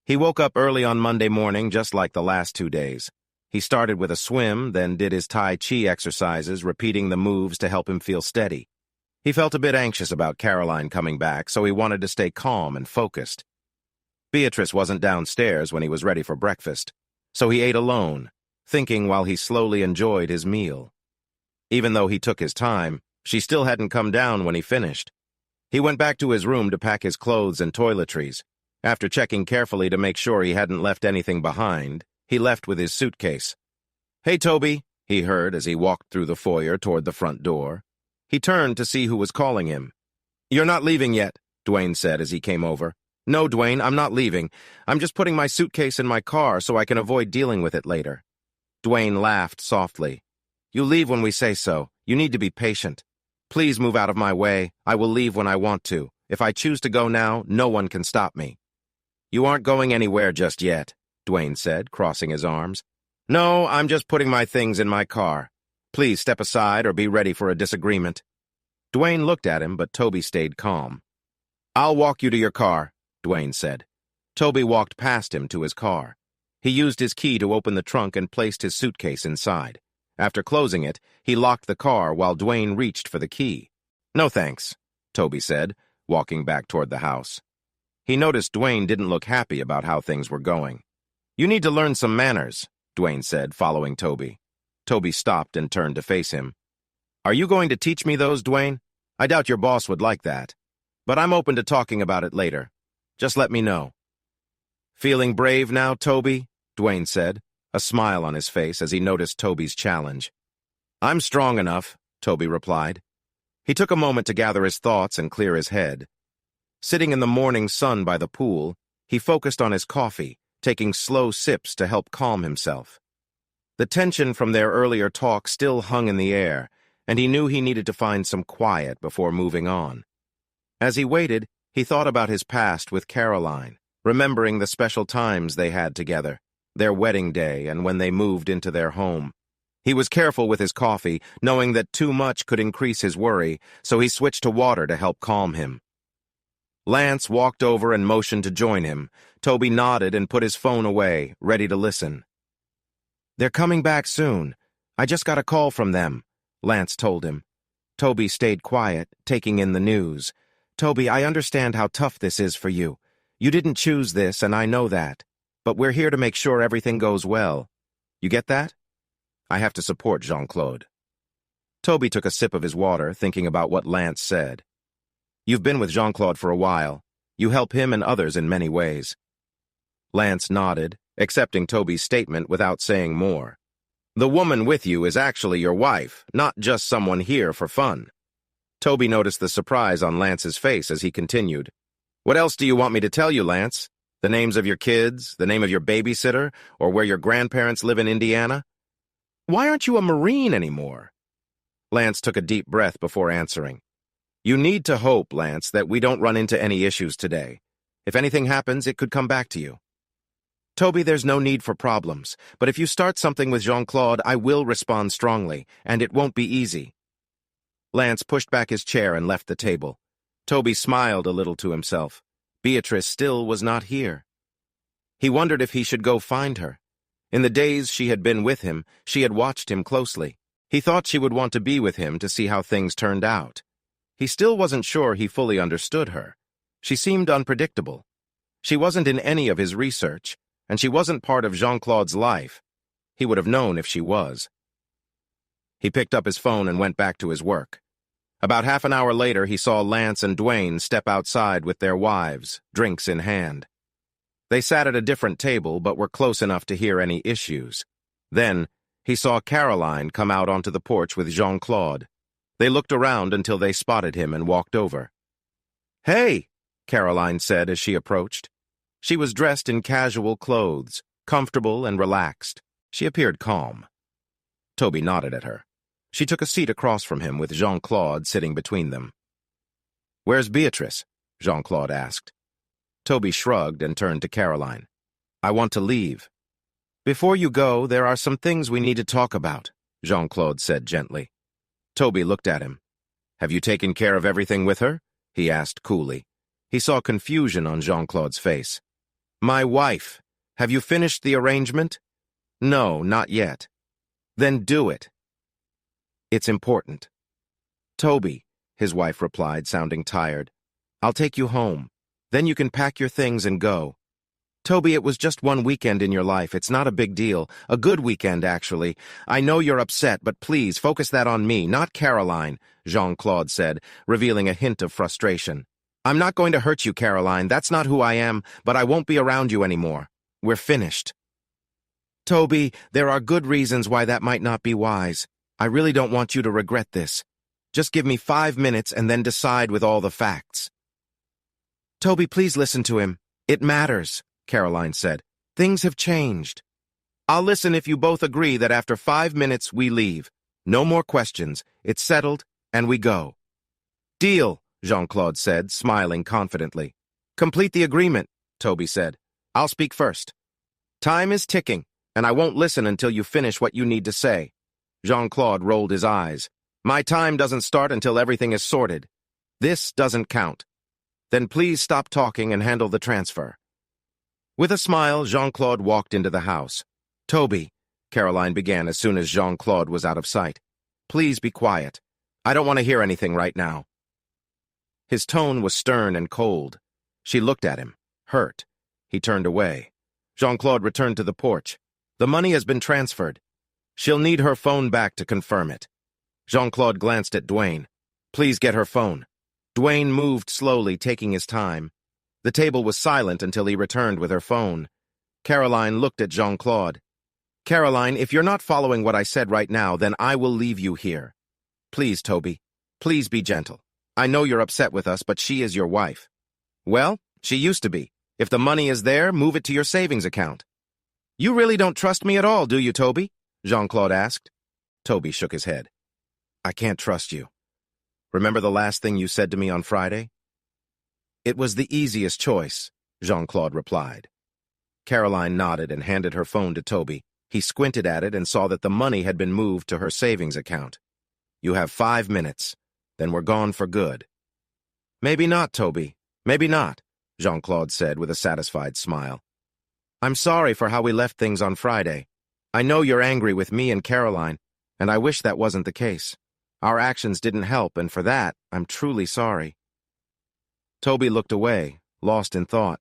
He woke up early on Monday morning, just like the last 2 days. He started with a swim, then did his Tai Chi exercises, repeating the moves to help him feel steady. He felt a bit anxious about Caroline coming back, so he wanted to stay calm and focused. Beatrice wasn't downstairs when he was ready for breakfast, so he ate alone, thinking while he slowly enjoyed his meal. Even though he took his time, she still hadn't come down when he finished. He went back to his room to pack his clothes and toiletries. After checking carefully to make sure he hadn't left anything behind, he left with his suitcase. "Hey, Toby," he heard as he walked through the foyer toward the front door. He turned to see who was calling him. "You're not leaving yet," Dwayne said as he came over. "No, Dwayne, I'm not leaving. I'm just putting my suitcase in my car so I can avoid dealing with it later." Dwayne laughed softly. "You leave when we say so. You need to be patient. Please move out of my way. I will leave when I want to. If I choose to go now, no one can stop me." "You aren't going anywhere just yet," Dwayne said, crossing his arms. "No, I'm just putting my things in my car. Please step aside or be ready for a disagreement." Dwayne looked at him, but Toby stayed calm. "I'll walk you to your car," Dwayne said. Toby walked past him to his car. He used his key to open the trunk and placed his suitcase inside. After closing it, he locked the car while Dwayne reached for the key. "No thanks," Toby said, walking back toward the house. He noticed Dwayne didn't look happy about how things were going. "You need to learn some manners," Dwayne said, following Toby. Toby stopped and turned to face him. "Are you going to teach me those, Dwayne? I doubt your boss would like that. But I'm open to talking about it later. Just let me know." "Feeling brave now, Toby?" Dwayne said, a smile on his face as he noticed Toby's challenge. "I'm strong enough," Toby replied. He took a moment to gather his thoughts and clear his head. Sitting in the morning sun by the pool, he focused on his coffee, taking slow sips to help calm himself. The tension from their earlier talk still hung in the air, and he knew he needed to find some quiet before moving on. As he waited, he thought about his past with Caroline, remembering the special times they had together, their wedding day and when they moved into their home. He was careful with his coffee, knowing that too much could increase his worry, so he switched to water to help calm him. Lance walked over and motioned to join him. Toby nodded and put his phone away, ready to listen. "They're coming back soon. I just got a call from them," Lance told him. Toby stayed quiet, taking in the news. "Toby, I understand how tough this is for you. You didn't choose this, and I know that. But we're here to make sure everything goes well. You get that? I have to support Jean-Claude." Toby took a sip of his water, thinking about what Lance said. "You've been with Jean-Claude for a while. You help him and others in many ways." Lance nodded, accepting Toby's statement without saying more. "The woman with you is actually your wife, not just someone here for fun." Toby noticed the surprise on Lance's face as he continued. "What else do you want me to tell you, Lance? The names of your kids, the name of your babysitter, or where your grandparents live in Indiana? Why aren't you a Marine anymore?" Lance took a deep breath before answering. "You need to hope, Lance, that we don't run into any issues today. If anything happens, it could come back to you." "Toby, there's no need for problems, but if you start something with Jean-Claude, I will respond strongly, and it won't be easy." Lance pushed back his chair and left the table. Toby smiled a little to himself. Beatrice still was not here. He wondered if he should go find her. In the days she had been with him, she had watched him closely. He thought she would want to be with him to see how things turned out. He still wasn't sure he fully understood her. She seemed unpredictable. She wasn't in any of his research, and she wasn't part of Jean-Claude's life. He would have known if she was. He picked up his phone and went back to his work. About half an hour later, he saw Lance and Dwayne step outside with their wives, drinks in hand. They sat at a different table, but were close enough to hear any issues. Then, he saw Caroline come out onto the porch with Jean-Claude. They looked around until they spotted him and walked over. "Hey," Caroline said as she approached. She was dressed in casual clothes, comfortable and relaxed. She appeared calm. Toby nodded at her. She took a seat across from him with Jean-Claude sitting between them. "Where's Beatrice?" Jean-Claude asked. Toby shrugged and turned to Caroline. "I want to leave." "Before you go, there are some things we need to talk about," Jean-Claude said gently. Toby looked at him. "Have you taken care of everything with her?" he asked coolly. He saw confusion on Jean-Claude's face. "My wife. Have you finished the arrangement?" "No, not yet." "Then do it. It's important." "Toby," his wife replied, sounding tired, "I'll take you home. Then you can pack your things and go." "Toby, it was just one weekend in your life. It's not a big deal. A good weekend, actually. I know you're upset, but please focus that on me, not Caroline," Jean-Claude said, revealing a hint of frustration. "I'm not going to hurt you, Caroline. That's not who I am, but I won't be around you anymore. We're finished." "Toby, there are good reasons why that might not be wise. I really don't want you to regret this. Just give me 5 minutes and then decide with all the facts." "Toby, please listen to him. It matters," Caroline said. "Things have changed." "I'll listen if you both agree that after 5 minutes we leave. No more questions. It's settled, and we go." "Deal," Jean-Claude said, smiling confidently. "Complete the agreement," Toby said. "I'll speak first." "Time is ticking, and I won't listen until you finish what you need to say." Jean-Claude rolled his eyes. "My time doesn't start until everything is sorted. This doesn't count. Then please stop talking and handle the transfer." With a smile, Jean-Claude walked into the house. "Toby," Caroline began as soon as Jean-Claude was out of sight, "please be quiet. I don't want to hear anything right now." His tone was stern and cold. She looked at him, hurt. He turned away. Jean-Claude returned to the porch. "The money has been transferred. She'll need her phone back to confirm it." Jean-Claude glanced at Dwayne. "Please get her phone." Dwayne moved slowly, taking his time. The table was silent until he returned with her phone. Caroline looked at Jean-Claude. "Caroline, if you're not following what I said right now, then I will leave you here. Please, Toby. Please be gentle. I know you're upset with us, but she is your wife." "Well, she used to be. If the money is there, move it to your savings account." "You really don't trust me at all, do you, Toby?" Jean-Claude asked. Toby shook his head. "I can't trust you. Remember the last thing you said to me on Friday?" "It was the easiest choice," Jean-Claude replied. Caroline nodded and handed her phone to Toby. He squinted at it and saw that the money had been moved to her savings account. "You have 5 minutes. Then we're gone for good." "Maybe not, Toby. Maybe not," Jean-Claude said with a satisfied smile. "I'm sorry for how we left things on Friday. I know you're angry with me and Caroline, and I wish that wasn't the case. Our actions didn't help, and for that, I'm truly sorry." Toby looked away, lost in thought.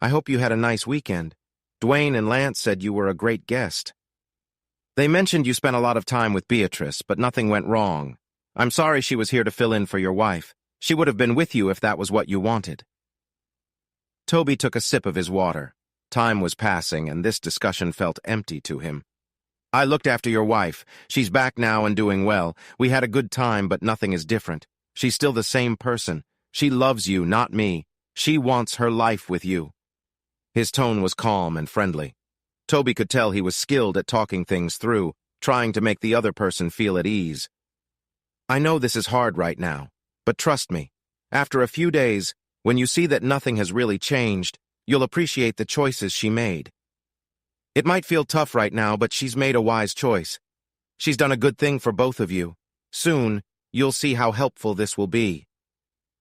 "I hope you had a nice weekend. Dwayne and Lance said you were a great guest. They mentioned you spent a lot of time with Beatrice, but nothing went wrong. I'm sorry she was here to fill in for your wife. She would have been with you if that was what you wanted." Toby took a sip of his water. Time was passing, and this discussion felt empty to him. "I looked after your wife. She's back now and doing well. We had a good time, but nothing is different. She's still the same person. She loves you, not me. She wants her life with you." His tone was calm and friendly. Toby could tell he was skilled at talking things through, trying to make the other person feel at ease. "I know this is hard right now, but trust me, after a few days, when you see that nothing has really changed, you'll appreciate the choices she made. It might feel tough right now, but she's made a wise choice. She's done a good thing for both of you. Soon, you'll see how helpful this will be.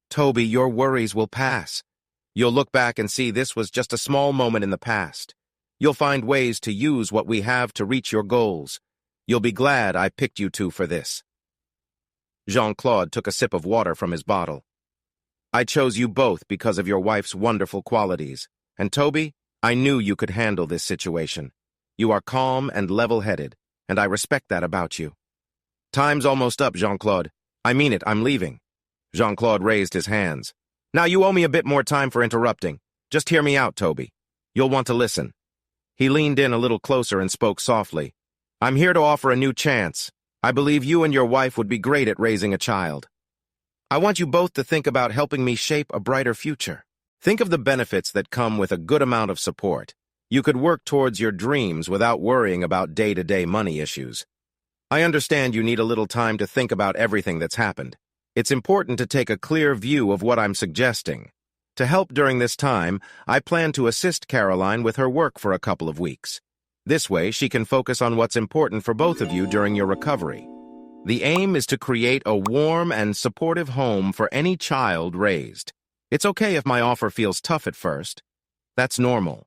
Toby, your worries will pass. You'll look back and see this was just a small moment in the past. You'll find ways to use what we have to reach your goals. You'll be glad I picked you two for this." Jean-Claude took a sip of water from his bottle. "I chose you both because of your wife's wonderful qualities. And Toby, I knew you could handle this situation. You are calm and level-headed, and I respect that about you." "Time's almost up, Jean-Claude. I mean it, I'm leaving." Jean-Claude raised his hands. "Now you owe me a bit more time for interrupting. Just hear me out, Toby. You'll want to listen." He leaned in a little closer and spoke softly. "I'm here to offer a new chance. I believe you and your wife would be great at raising a child. I want you both to think about helping me shape a brighter future. Think of the benefits that come with a good amount of support. You could work towards your dreams without worrying about day-to-day money issues." I understand you need a little time to think about everything that's happened. It's important to take a clear view of what I'm suggesting. To help during this time, I plan to assist Caroline with her work for a couple of weeks. This way, she can focus on what's important for both of you during your recovery. The aim is to create a warm and supportive home for any child raised. It's okay if my offer feels tough at first. That's normal.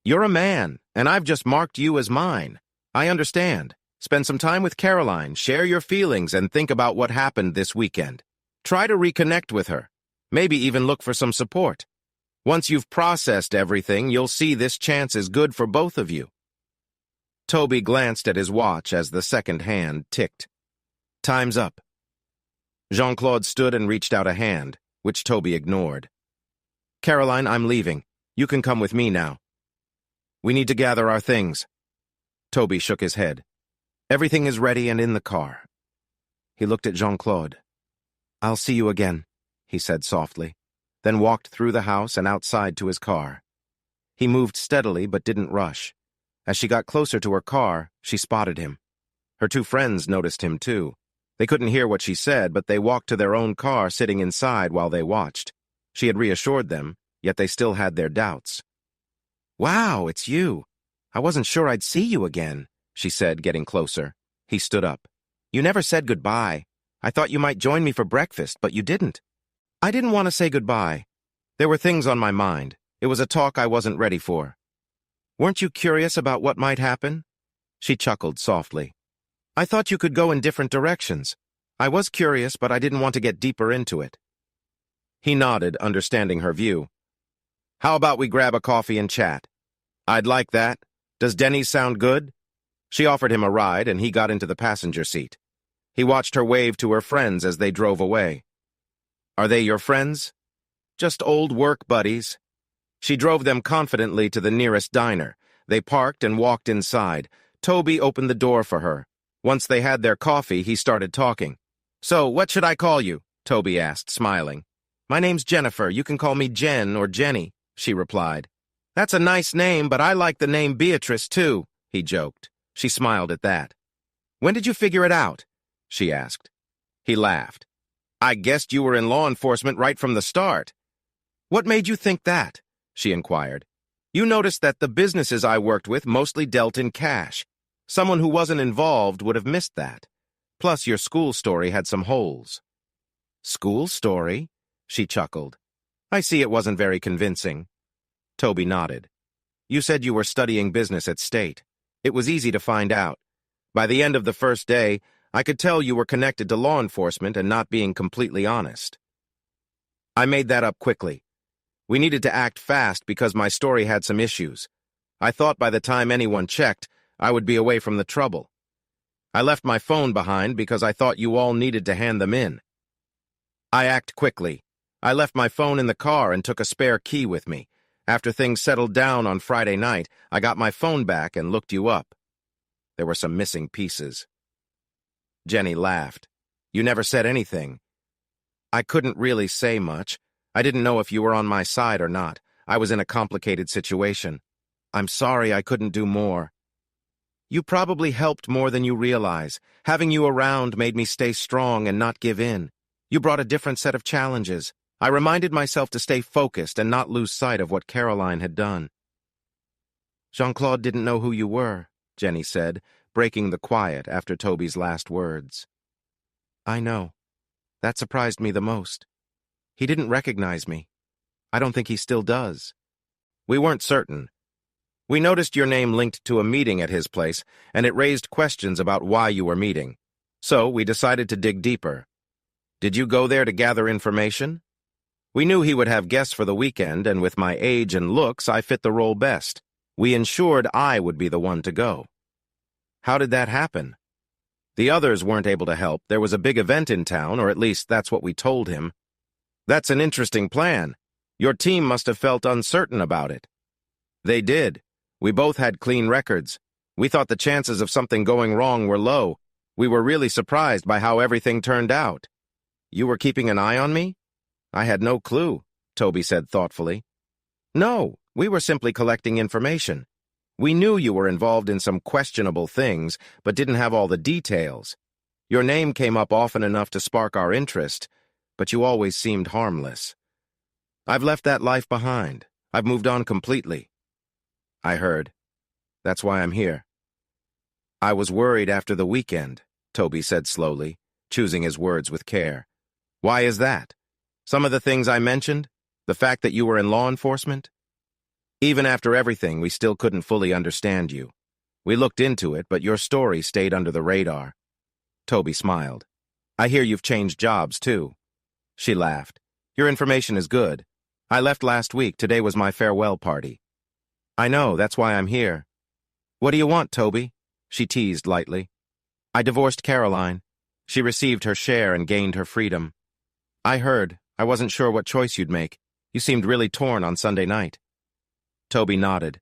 You're a man, and I've just marked you as mine. I understand. Spend some time with Caroline, share your feelings, and think about what happened this weekend. Try to reconnect with her. Maybe even look for some support. Once you've processed everything, you'll see this chance is good for both of you. Toby glanced at his watch as the second hand ticked. Time's up. Jean-Claude stood and reached out a hand, which Toby ignored. Caroline, I'm leaving. You can come with me now. We need to gather our things. Toby shook his head. Everything is ready and in the car. He looked at Jean-Claude. I'll see you again, he said softly, then walked through the house and outside to his car. He moved steadily but didn't rush. As she got closer to her car, she spotted him. Her two friends noticed him too. They couldn't hear what she said, but they walked to their own car sitting inside while they watched. She had reassured them, yet they still had their doubts. Wow, it's you. I wasn't sure I'd see you again, she said, getting closer. He stood up. You never said goodbye. I thought you might join me for breakfast, but you didn't. I didn't want to say goodbye. There were things on my mind. It was a talk I wasn't ready for. Weren't you curious about what might happen? She chuckled softly. I thought you could go in different directions. I was curious, but I didn't want to get deeper into it. He nodded, understanding her view. How about we grab a coffee and chat? I'd like that. Does Denny's sound good? She offered him a ride, and he got into the passenger seat. He watched her wave to her friends as they drove away. Are they your friends? Just old work buddies. She drove them confidently to the nearest diner. They parked and walked inside. Toby opened the door for her. Once they had their coffee, he started talking. So, what should I call you? Toby asked, smiling. My name's Jennifer. You can call me Jen or Jenny, she replied. That's a nice name, but I like the name Beatrice, too, he joked. She smiled at that. When did you figure it out? She asked. He laughed. I guessed you were in law enforcement right from the start. What made you think that? She inquired. You noticed that the businesses I worked with mostly dealt in cash. Someone who wasn't involved would have missed that. Plus, your school story had some holes. School story? She chuckled. I see it wasn't very convincing. Toby nodded. You said you were studying business at State. It was easy to find out. By the end of the first day, I could tell you were connected to law enforcement and not being completely honest. I made that up quickly. We needed to act fast because my story had some issues. I thought by the time anyone checked, I would be away from the trouble. I left my phone behind because I thought you all needed to hand them in. I act quickly. I left my phone in the car and took a spare key with me. After things settled down on Friday night, I got my phone back and looked you up. There were some missing pieces. Jenny laughed. You never said anything. I couldn't really say much. I didn't know if you were on my side or not. I was in a complicated situation. I'm sorry I couldn't do more. You probably helped more than you realize. Having you around made me stay strong and not give in. You brought a different set of challenges. I reminded myself to stay focused and not lose sight of what Caroline had done. Jean-Claude didn't know who you were, Jenny said, breaking the quiet after Toby's last words. I know. That surprised me the most. He didn't recognize me. I don't think he still does. We weren't certain. We noticed your name linked to a meeting at his place, and it raised questions about why you were meeting. So we decided to dig deeper. Did you go there to gather information? We knew he would have guests for the weekend, and with my age and looks, I fit the role best. We ensured I would be the one to go. How did that happen? The others weren't able to help. There was a big event in town, or at least that's what we told him. That's an interesting plan. Your team must have felt uncertain about it. They did. We both had clean records. We thought the chances of something going wrong were low. We were really surprised by how everything turned out. You were keeping an eye on me? I had no clue, Toby said thoughtfully. No, we were simply collecting information. We knew you were involved in some questionable things, but didn't have all the details. Your name came up often enough to spark our interest, but you always seemed harmless. I've left that life behind. I've moved on completely. I heard. That's why I'm here. I was worried after the weekend, Toby said slowly, choosing his words with care. Why is that? Some of the things I mentioned? The fact that you were in law enforcement? Even after everything, we still couldn't fully understand you. We looked into it, but your story stayed under the radar. Toby smiled. I hear you've changed jobs, too. She laughed. Your information is good. I left last week. Today was my farewell party. I know, that's why I'm here. What do you want, Toby? She teased lightly. I divorced Caroline. She received her share and gained her freedom. I heard. I wasn't sure what choice you'd make. You seemed really torn on Sunday night. Toby nodded.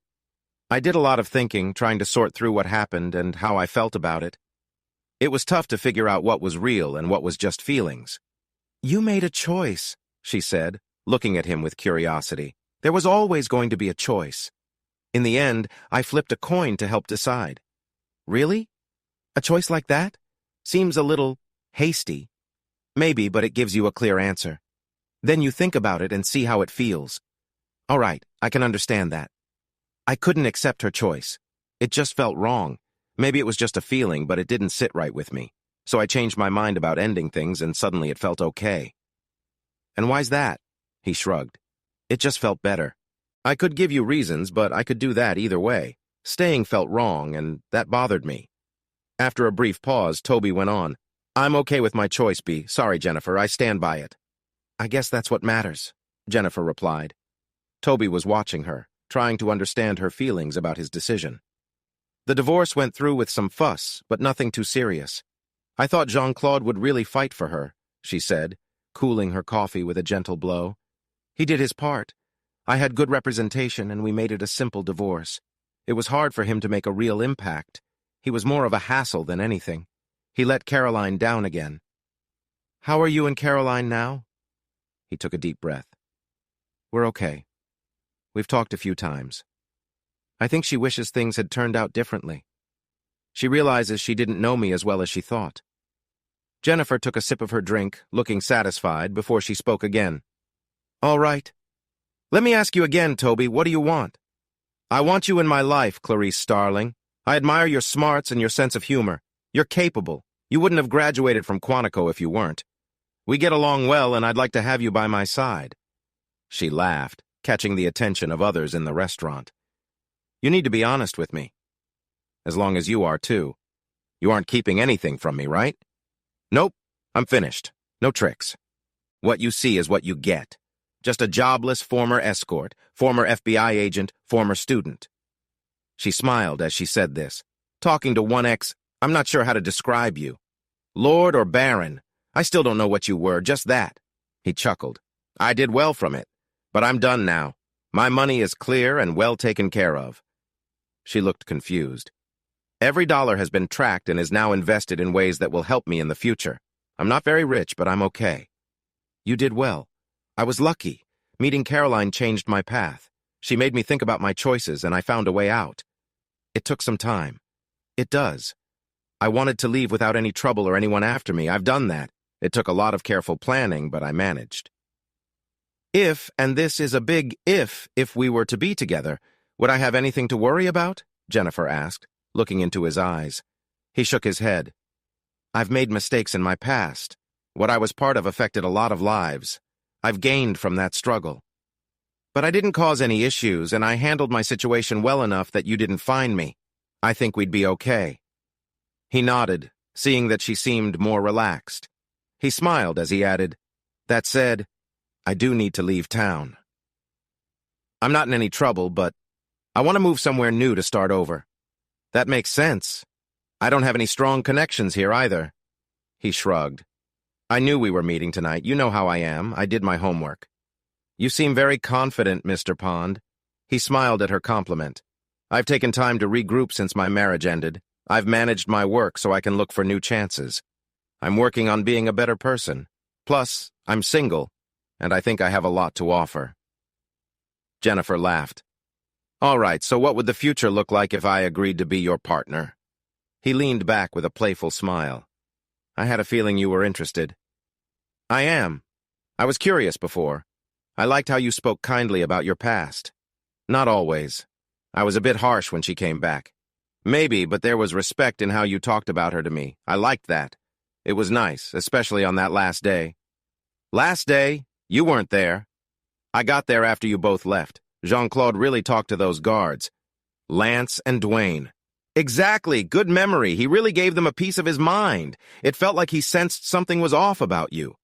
I did a lot of thinking, trying to sort through what happened and how I felt about it. It was tough to figure out what was real and what was just feelings. You made a choice, she said, looking at him with curiosity. There was always going to be a choice. In the end, I flipped a coin to help decide. Really? A choice like that? Seems a little hasty. Maybe, but it gives you a clear answer. Then you think about it and see how it feels. All right, I can understand that. I couldn't accept her choice. It just felt wrong. Maybe it was just a feeling, but it didn't sit right with me. So I changed my mind about ending things, and suddenly it felt okay. And why's that? He shrugged. It just felt better. I could give you reasons, but I could do that either way. Staying felt wrong, and that bothered me. After a brief pause, Toby went on. I'm okay with my choice, B. Sorry, Jennifer, I stand by it. I guess that's what matters, Jennifer replied. Toby was watching her, trying to understand her feelings about his decision. The divorce went through with some fuss, but nothing too serious. I thought Jean-Claude would really fight for her, she said, cooling her coffee with a gentle blow. He did his part. I had good representation, and we made it a simple divorce. It was hard for him to make a real impact. He was more of a hassle than anything. He let Caroline down again. How are you and Caroline now? He took a deep breath. We're okay. We've talked a few times. I think she wishes things had turned out differently. She realizes she didn't know me as well as she thought. Jennifer took a sip of her drink, looking satisfied, before she spoke again. All right. Let me ask you again, Toby, what do you want? I want you in my life, Clarice Starling. I admire your smarts and your sense of humor. You're capable. You wouldn't have graduated from Quantico if you weren't. We get along well, and I'd like to have you by my side. She laughed, catching the attention of others in the restaurant. You need to be honest with me. As long as you are, too. You aren't keeping anything from me, right? Nope, I'm finished. No tricks. What you see is what you get. Just a jobless former escort, former FBI agent, former student. She smiled as she said this. Talking to one ex, I'm not sure how to describe you. Lord or Baron, I still don't know what you were, just that. He chuckled. I did well from it, but I'm done now. My money is clear and well taken care of. She looked confused. Every dollar has been tracked and is now invested in ways that will help me in the future. I'm not very rich, but I'm okay. You did well. I was lucky. Meeting Caroline changed my path. She made me think about my choices, and I found a way out. It took some time. It does. I wanted to leave without any trouble or anyone after me. I've done that. It took a lot of careful planning, but I managed. If, and this is a big if we were to be together, would I have anything to worry about? Jennifer asked, looking into his eyes. He shook his head. I've made mistakes in my past. What I was part of affected a lot of lives. I've gained from that struggle. But I didn't cause any issues, and I handled my situation well enough that you didn't find me. I think we'd be okay. He nodded, seeing that she seemed more relaxed. He smiled as he added, That said, I do need to leave town. I'm not in any trouble, but I want to move somewhere new to start over. That makes sense. I don't have any strong connections here either. He shrugged. I knew we were meeting tonight. You know how I am. I did my homework. You seem very confident, Mr. Pond. He smiled at her compliment. I've taken time to regroup since my marriage ended. I've managed my work so I can look for new chances. I'm working on being a better person. Plus, I'm single, and I think I have a lot to offer. Jennifer laughed. All right, so what would the future look like if I agreed to be your partner? He leaned back with a playful smile. I had a feeling you were interested. I am. I was curious before. I liked how you spoke kindly about your past. Not always. I was a bit harsh when she came back. Maybe, but there was respect in how you talked about her to me. I liked that. It was nice, especially on that last day. Last day? You weren't there. I got there after you both left. Jean-Claude really talked to those guards. Lance and Dwayne. Exactly, good memory. He really gave them a piece of his mind. It felt like he sensed something was off about you.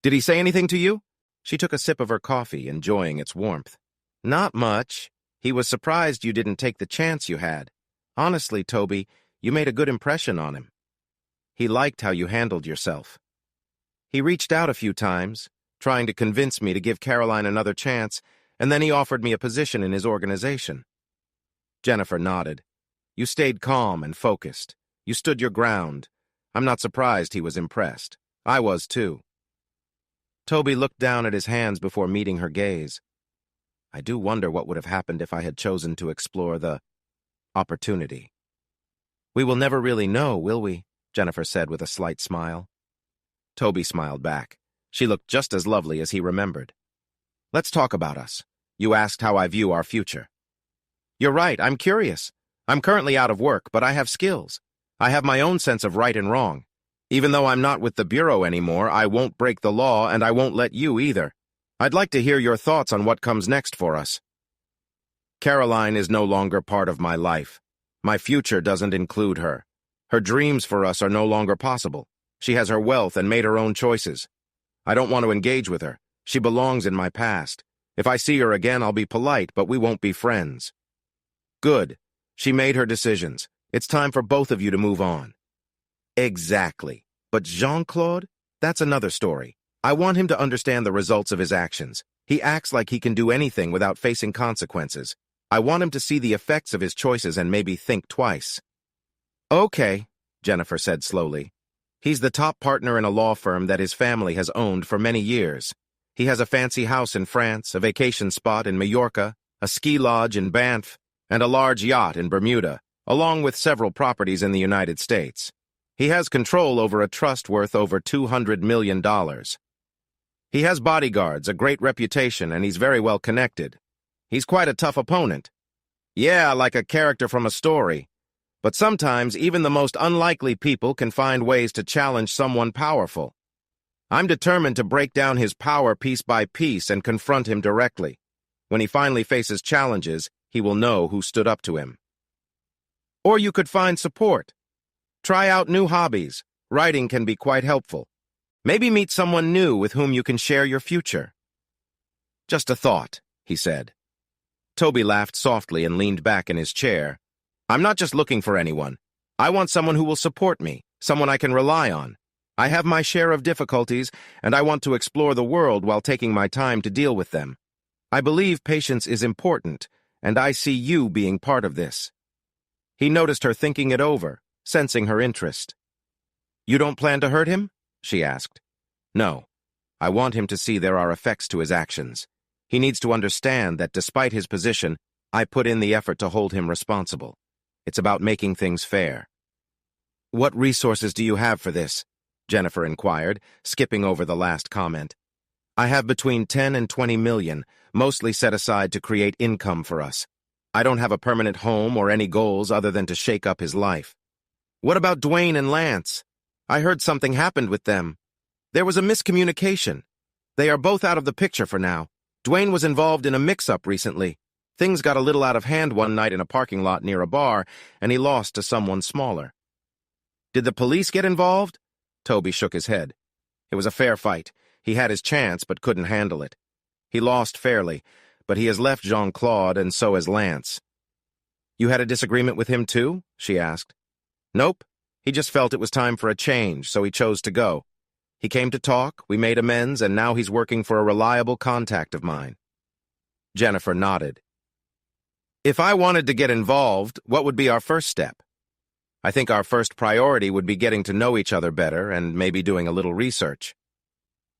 Did he say anything to you? She took a sip of her coffee, enjoying its warmth. Not much. He was surprised you didn't take the chance you had. Honestly, Toby, you made a good impression on him. He liked how you handled yourself. He reached out a few times, trying to convince me to give Caroline another chance, and then he offered me a position in his organization. Jennifer nodded. You stayed calm and focused. You stood your ground. I'm not surprised he was impressed. I was too. Toby looked down at his hands before meeting her gaze. I do wonder what would have happened if I had chosen to explore the opportunity. We will never really know, will we? Jennifer said with a slight smile. Toby smiled back. She looked just as lovely as he remembered. Let's talk about us. You asked how I view our future. You're right, I'm curious. I'm currently out of work, but I have skills. I have my own sense of right and wrong. Even though I'm not with the Bureau anymore, I won't break the law, and I won't let you either. I'd like to hear your thoughts on what comes next for us. Caroline is no longer part of my life. My future doesn't include her. Her dreams for us are no longer possible. She has her wealth and made her own choices. I don't want to engage with her. She belongs in my past. If I see her again, I'll be polite, but we won't be friends. Good. She made her decisions. It's time for both of you to move on. Exactly. But Jean-Claude? That's another story. I want him to understand the results of his actions. He acts like he can do anything without facing consequences. I want him to see the effects of his choices and maybe think twice. Okay, Jennifer said slowly. He's the top partner in a law firm that his family has owned for many years. He has a fancy house in France, a vacation spot in Majorca, a ski lodge in Banff, and a large yacht in Bermuda, along with several properties in the United States. He has control over a trust worth over $200 million. He has bodyguards, a great reputation, and he's very well connected. He's quite a tough opponent. Yeah, like a character from a story. But sometimes even the most unlikely people can find ways to challenge someone powerful. I'm determined to break down his power piece by piece and confront him directly. When he finally faces challenges, he will know who stood up to him. Or you could find support. Try out new hobbies. Writing can be quite helpful. Maybe meet someone new with whom you can share your future. Just a thought, he said. Toby laughed softly and leaned back in his chair. I'm not just looking for anyone. I want someone who will support me, someone I can rely on. I have my share of difficulties, and I want to explore the world while taking my time to deal with them. I believe patience is important, and I see you being part of this. He noticed her thinking it over, sensing her interest. You don't plan to hurt him? She asked. No. I want him to see there are effects to his actions. He needs to understand that despite his position, I put in the effort to hold him responsible. It's about making things fair. What resources do you have for this? Jennifer inquired, skipping over the last comment. I have between 10 and 20 million, mostly set aside to create income for us. I don't have a permanent home or any goals other than to shake up his life. What about Dwayne and Lance? I heard something happened with them. There was a miscommunication. They are both out of the picture for now. Dwayne was involved in a mix-up recently. Things got a little out of hand one night in a parking lot near a bar, and he lost to someone smaller. Did the police get involved? Toby shook his head. It was a fair fight. He had his chance, but couldn't handle it. He lost fairly, but he has left Jean-Claude, and so has Lance. You had a disagreement with him too? She asked. Nope. He just felt it was time for a change, so he chose to go. He came to talk, we made amends, and now he's working for a reliable contact of mine. Jennifer nodded. If I wanted to get involved, what would be our first step? I think our first priority would be getting to know each other better and maybe doing a little research.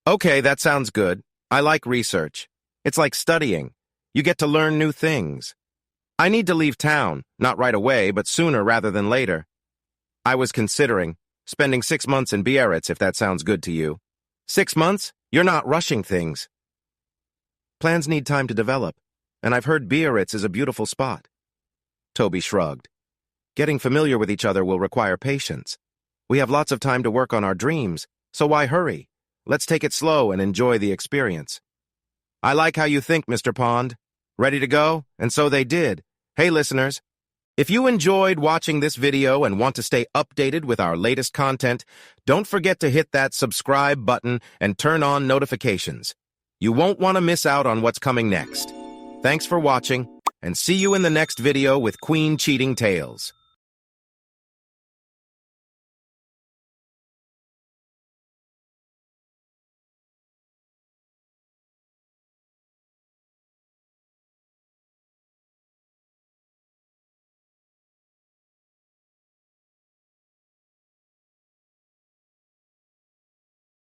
Okay, that sounds good. I like research. It's like studying. You get to learn new things. I need to leave town, not right away, but sooner rather than later. I was considering spending 6 months in Biarritz, if that sounds good to you. 6 months? You're not rushing things. Plans need time to develop, and I've heard Biarritz is a beautiful spot. Toby shrugged. Getting familiar with each other will require patience. We have lots of time to work on our dreams, so why hurry? Let's take it slow and enjoy the experience. I like how you think, Mr. Pond. Ready to go? And so they did. Hey, listeners. If you enjoyed watching this video and want to stay updated with our latest content, don't forget to hit that subscribe button and turn on notifications. You won't want to miss out on what's coming next. Thanks for watching, and see you in the next video with Queen Cheating Tales.